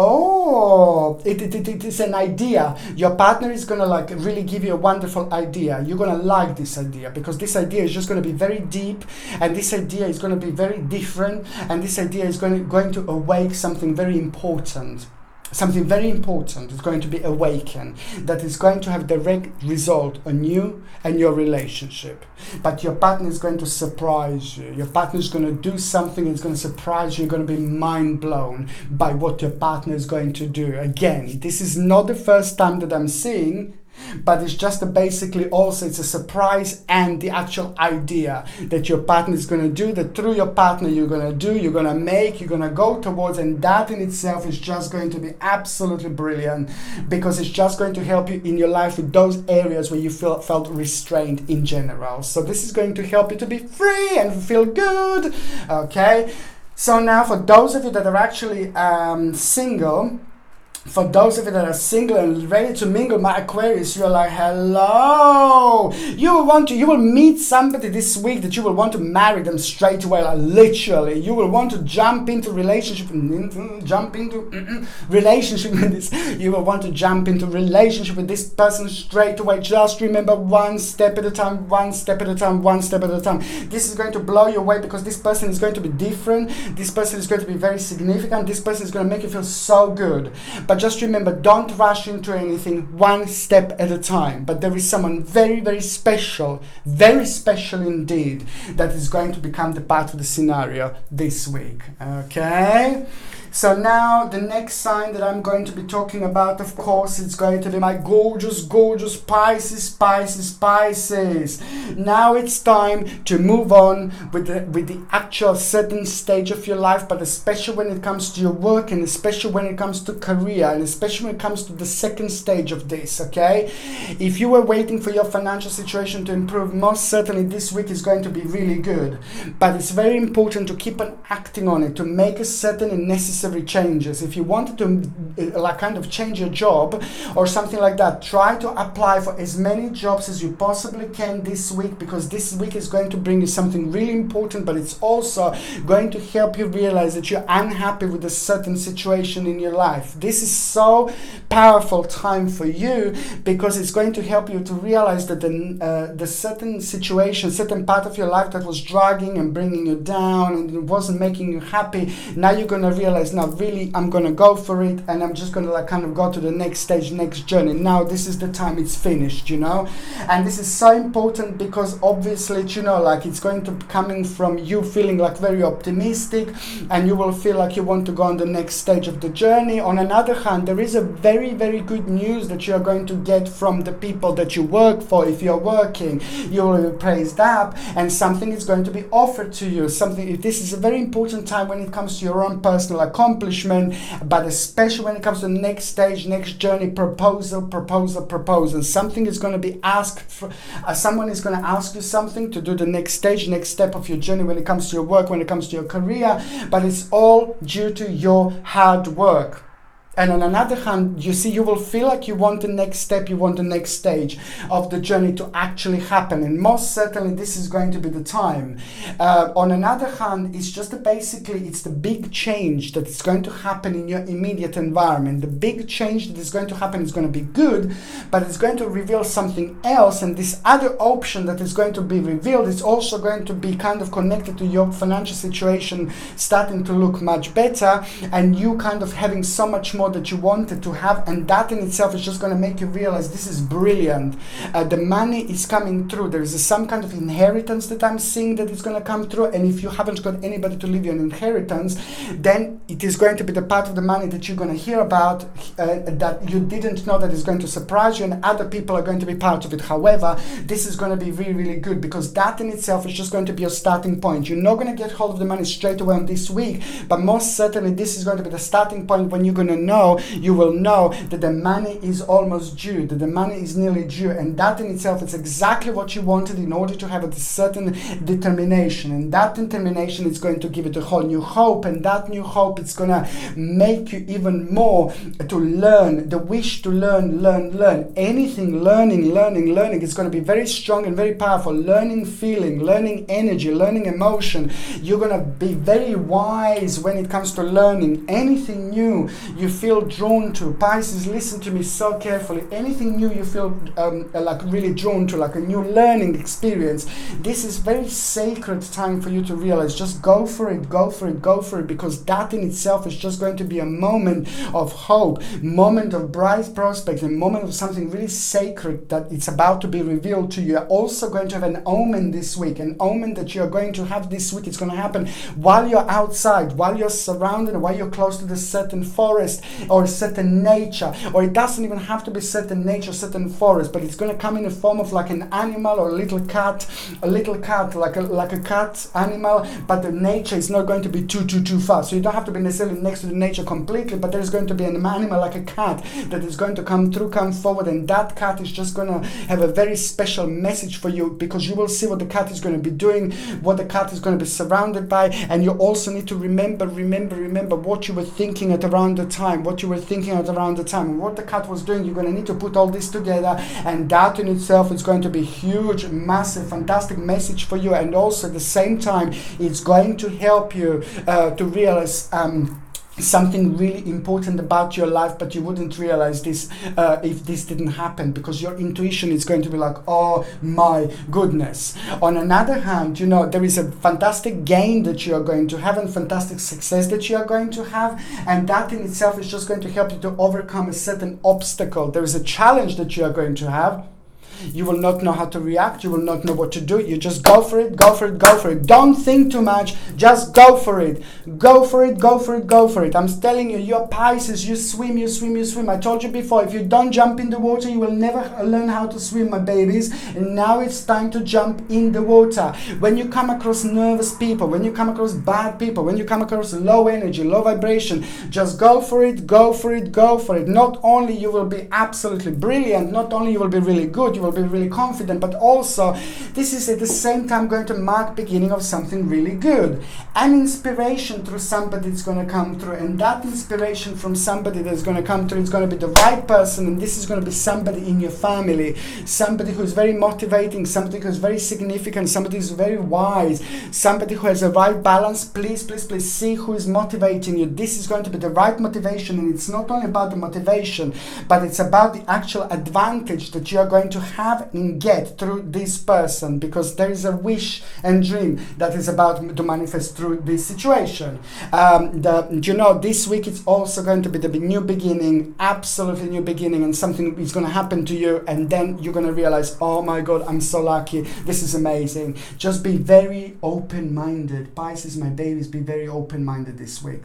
it is an idea. Your partner is gonna like really give you a wonderful idea. You're gonna like this idea because this idea is just gonna be very deep, and this idea is gonna be very different, and this idea is going to awake something very important. Something very important is going to be awakened that is going to have direct result on you and your relationship. But your partner is going to surprise you. Your partner is going to do something that's going to surprise you. You're going to be mind blown by what your partner is going to do. Again, this is not the first time that I'm seeing But it's just basically also it's a surprise, and the actual idea that your partner is going to do, that through your partner you're going to do, you're going to make, you're going to go towards, and that in itself is just going to be absolutely brilliant, because it's just going to help you in your life with those areas where you felt restrained in general. So this is going to help you to be free and feel good. Okay, so now for those of you that are actually single, for those of you that are single and ready to mingle, my Aquarius, you're like, hello. You will meet somebody this week that you will want to marry them straight away, like literally. You will want to jump into relationship with this. You will want to jump into relationship with this person straight away. Just remember, one step at a time, one step at a time, one step at a time. This is going to blow you away, because this person is going to be different. This person is going to be very significant. This person is going to make you feel so good. But just remember, don't rush into anything, one step at a time. But there is someone very, very special indeed, that is going to become the part of the scenario this week. Okay? So now the next sign that I'm going to be talking about, of course, it's going to be my gorgeous, gorgeous Pisces. Now it's time to move on with the actual certain stage of your life, but especially when it comes to your work, and especially when it comes to career, and especially when it comes to the second stage of this, okay? If you were waiting for your financial situation to improve, most certainly this week is going to be really good. But it's very important to keep on acting on it, to make a certain and necessary changes. If you wanted to like kind of change your job or something like that, try to apply for as many jobs as you possibly can this week, because this week is going to bring you something really important, but it's also going to help you realize that you're unhappy with a certain situation in your life. This is so powerful time for you, because it's going to help you to realize that the certain situation, certain part of your life that was dragging and bringing you down and it wasn't making you happy, now you're going to realize, now really I'm going to go for it, and I'm just going to like kind of go to the next stage, next journey. Now this is the time, it's finished, you know. And this is so important, because obviously, you know, like it's going to be coming from you feeling like very optimistic, and you will feel like you want to go on the next stage of the journey. On another hand, there is a very, very good news that you are going to get from the people that you work for. If you're working, you will be praised up, and something is going to be offered to you. This is a very important time when it comes to your own personal accomplishment, but especially when it comes to the next stage, next journey, proposal. Something is going to be asked for, someone is going to ask you something to do the next stage, next step of your journey when it comes to your work, when it comes to your career, but it's all due to your hard work. And on another hand, you see, you will feel like you want the next step, you want the next stage of the journey to actually happen. And most certainly this is going to be the time. On another hand, it's just it's the big change that is going to happen in your immediate environment. The big change that is going to happen is going to be good, but it's going to reveal something else. And this other option that is going to be revealed is also going to be kind of connected to your financial situation starting to look much better, and you kind of having so much more that you wanted to have, and that in itself is just going to make you realize this is brilliant. The money is coming through. There is some kind of inheritance that I'm seeing that is going to come through, and if you haven't got anybody to leave you an inheritance, then it is going to be the part of the money that you're going to hear about that you didn't know, that is going to surprise you, and other people are going to be part of it. However, this is going to be really, really good, because that in itself is just going to be your starting point. You're not going to get hold of the money straight away on this week, but most certainly this is going to be the starting point when you're going to know, you will know that the money is almost due, that the money is nearly due, and that in itself is exactly what you wanted in order to have a certain determination. And that determination is going to give it a whole new hope, and that new hope is going to make you even more to learn, the wish to learn anything. Learning is going to be very strong and very powerful. Learning feeling, learning energy, learning emotion. You're going to be very wise when it comes to learning anything new you feel drawn to. Pisces, listen to me so carefully. Anything new you feel like really drawn to, like a new learning experience, this is very sacred time for you to realize. Just go for it, because that in itself is just going to be a moment of hope, moment of bright prospects, a moment of something really sacred that it's about to be revealed to you. You're also going to have an omen this week, an omen that you're going to have this week. It's going to happen while you're outside, while you're surrounded, while you're close to the certain forest, or a certain nature, or it doesn't even have to be certain nature, certain forest, but it's going to come in the form of like an animal or a little cat, like a cat animal, but the nature is not going to be too far. So you don't have to be necessarily next to the nature completely, but there's going to be an animal like a cat that is going to come forward, and that cat is just going to have a very special message for you, because you will see what the cat is going to be doing, what the cat is going to be surrounded by. And you also need to remember what you were thinking at around the time, and what the cat was doing. You're going to need to put all this together, and that in itself is going to be huge, massive, fantastic message for you. And also at the same time, it's going to help you to realize something really important about your life, but you wouldn't realize this if this didn't happen, because your intuition is going to be like, oh my goodness. On another hand, you know, there is a fantastic gain that you are going to have, and fantastic success that you are going to have, and that in itself is just going to help you to overcome a certain obstacle. There is a challenge that you are going to have. You will not know how to react. You will not know what to do. You just go for it. Don't think too much. Just go for it. I'm telling you, you're Pisces. You swim. I told you before, if you don't jump in the water, you will never learn how to swim, my babies. And now it's time to jump in the water. When you come across nervous people, when you come across bad people, when you come across low energy, low vibration, just go for it. Not only you will be absolutely brilliant, not only you will be really good, you will be really confident, but also this is at the same time going to mark beginning of something really good. An inspiration through somebody that's going to come through, and that inspiration from somebody that's going to come through is going to be the right person, and this is going to be somebody in your family, somebody who is very motivating, somebody who is very significant, somebody who is very wise, somebody who has a right balance. Please see who is motivating you. This is going to be the right motivation, and it's not only about the motivation, but it's about the actual advantage that you are going to have and get through this person, because there is a wish and dream that is about to manifest through this situation. This week it's also going to be the new beginning, absolutely new beginning, and something is going to happen to you, and then you're going to realize, oh my God, I'm so lucky. This is amazing. Just be very open-minded. Pisces, my babies, be very open-minded this week.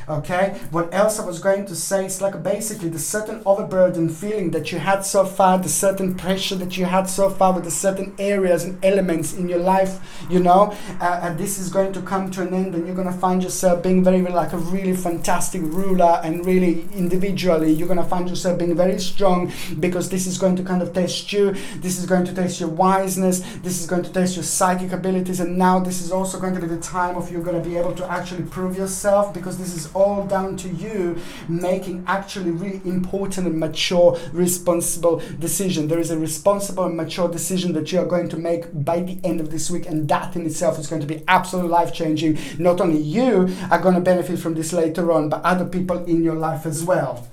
Okay, what else I was going to say, it's like basically the certain overburden feeling that you had so far, the certain pressure that you had so far with the certain areas and elements in your life, and this is going to come to an end, and you're going to find yourself being very, like a really fantastic ruler, and really individually you're going to find yourself being very strong, because this is going to kind of test you. This is going to test your wiseness. This is going to test your psychic abilities, and now this is also going to be the time of you're going to be able to actually prove yourself, because this is all down to you making actually really important and mature, responsible decision. There is a responsible and mature decision that you are going to make by the end of this week, and that in itself is going to be absolutely life-changing. Not only you are going to benefit from this later on, but other people in your life as well.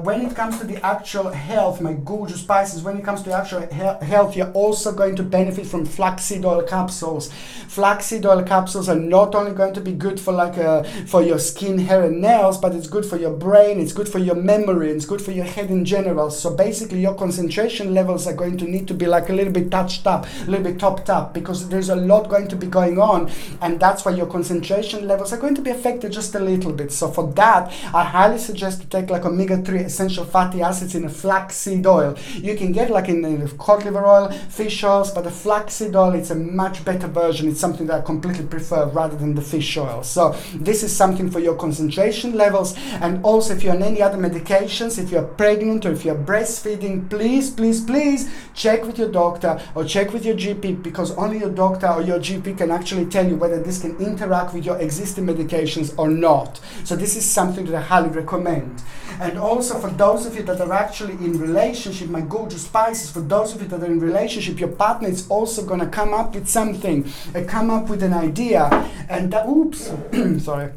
When it comes to the actual health, my gorgeous Pisces, when it comes to actual health, you're also going to benefit from flaxseed oil capsules. Flaxseed oil capsules are not only going to be good for for your skin, hair and nails, but it's good for your brain, it's good for your memory, it's good for your head in general. So basically your concentration levels are going to need to be like a little bit touched up, a little bit topped up, because there's a lot going to be going on, and that's why your concentration levels are going to be affected just a little bit. So for that, I highly suggest to take like omega-3 essential fatty acids in a flaxseed oil. You can get like in cod liver oil, fish oils, but the flaxseed oil, it's a much better version. It's something that I completely prefer rather than the fish oil. So this is something for your concentration levels. And also if you're on any other medications, if you're pregnant or if you're breastfeeding, please check with your doctor or check with your GP, because only your doctor or your GP can actually tell you whether this can interact with your existing medications or not. So this is something that I highly recommend. And also for those of you that are actually in relationship, my gorgeous Pisces, for those of you that are in relationship, your partner is also going to come up with something, come up with an idea, and that, sorry.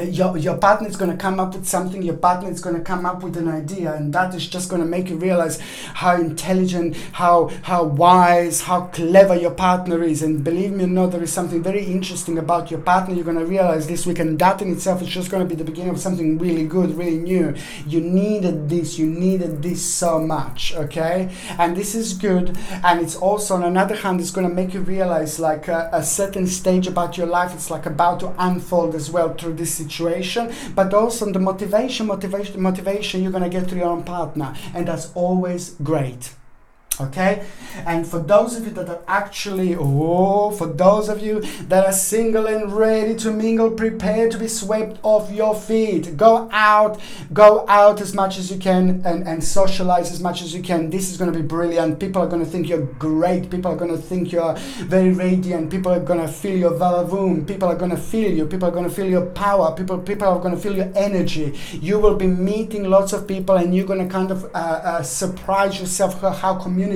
Your partner is going to come up with something, your partner is going to come up with an idea, and that is just going to make you realize how intelligent, how wise, how clever your partner is. And believe me or not, there is something very interesting about your partner you're going to realize this week, and that in itself is just going to be the beginning of something really good, really new. You needed this so much, okay? And this is good, and it's also, on another hand, it's going to make you realize like a certain stage about your life, it's like about to unfold as well through this situation, but also the motivation you're going to get through your own partner, and that's always great. Okay, and for those of you that are actually, for those of you that are single and ready to mingle, prepare to be swept off your feet. Go out as much as you can and socialize as much as you can. This is going to be brilliant. People are going to think you're great. People are going to think you're very radiant. People are going to feel your vavavoom. People are going to feel you. People are going to feel your power. People are going to feel your energy. You will be meeting lots of people, and you're going to kind of surprise yourself how communicative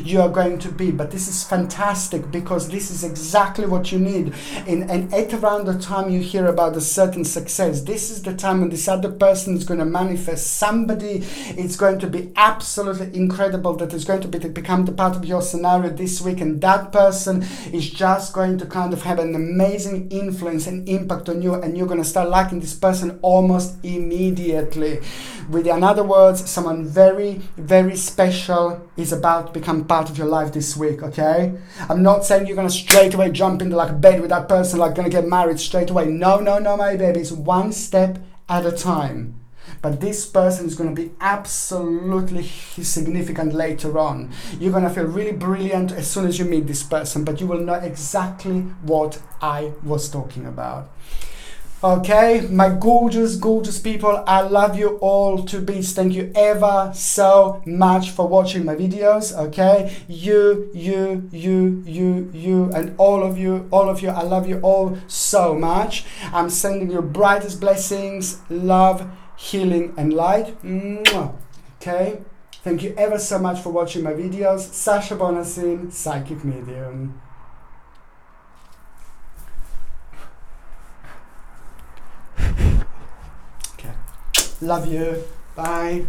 you are going to be. But this is fantastic, because this is exactly what you need. And at around the time you hear about a certain success, this is the time when this other person is going to manifest. Somebody is going to be absolutely incredible that is going to become the part of your scenario this week, and that person is just going to kind of have an amazing influence and impact on you, and you're going to start liking this person almost immediately. In other words, someone very, very special is about to become part of your life this week, okay? I'm not saying you're going to straight away jump into like bed with that person, like going to get married straight away. No, my babies. One step at a time. But this person is going to be absolutely significant later on. You're going to feel really brilliant as soon as you meet this person, but you will know exactly what I was talking about. Okay, my gorgeous, gorgeous people, I love you all to bits. Thank you ever so much for watching my videos, okay? You, and all of you, I love you all so much. I'm sending you brightest blessings, love, healing, and light. Mwah. Okay? Thank you ever so much for watching my videos. Sasha Bonasin, Psychic Medium. Okay. Love you. Bye.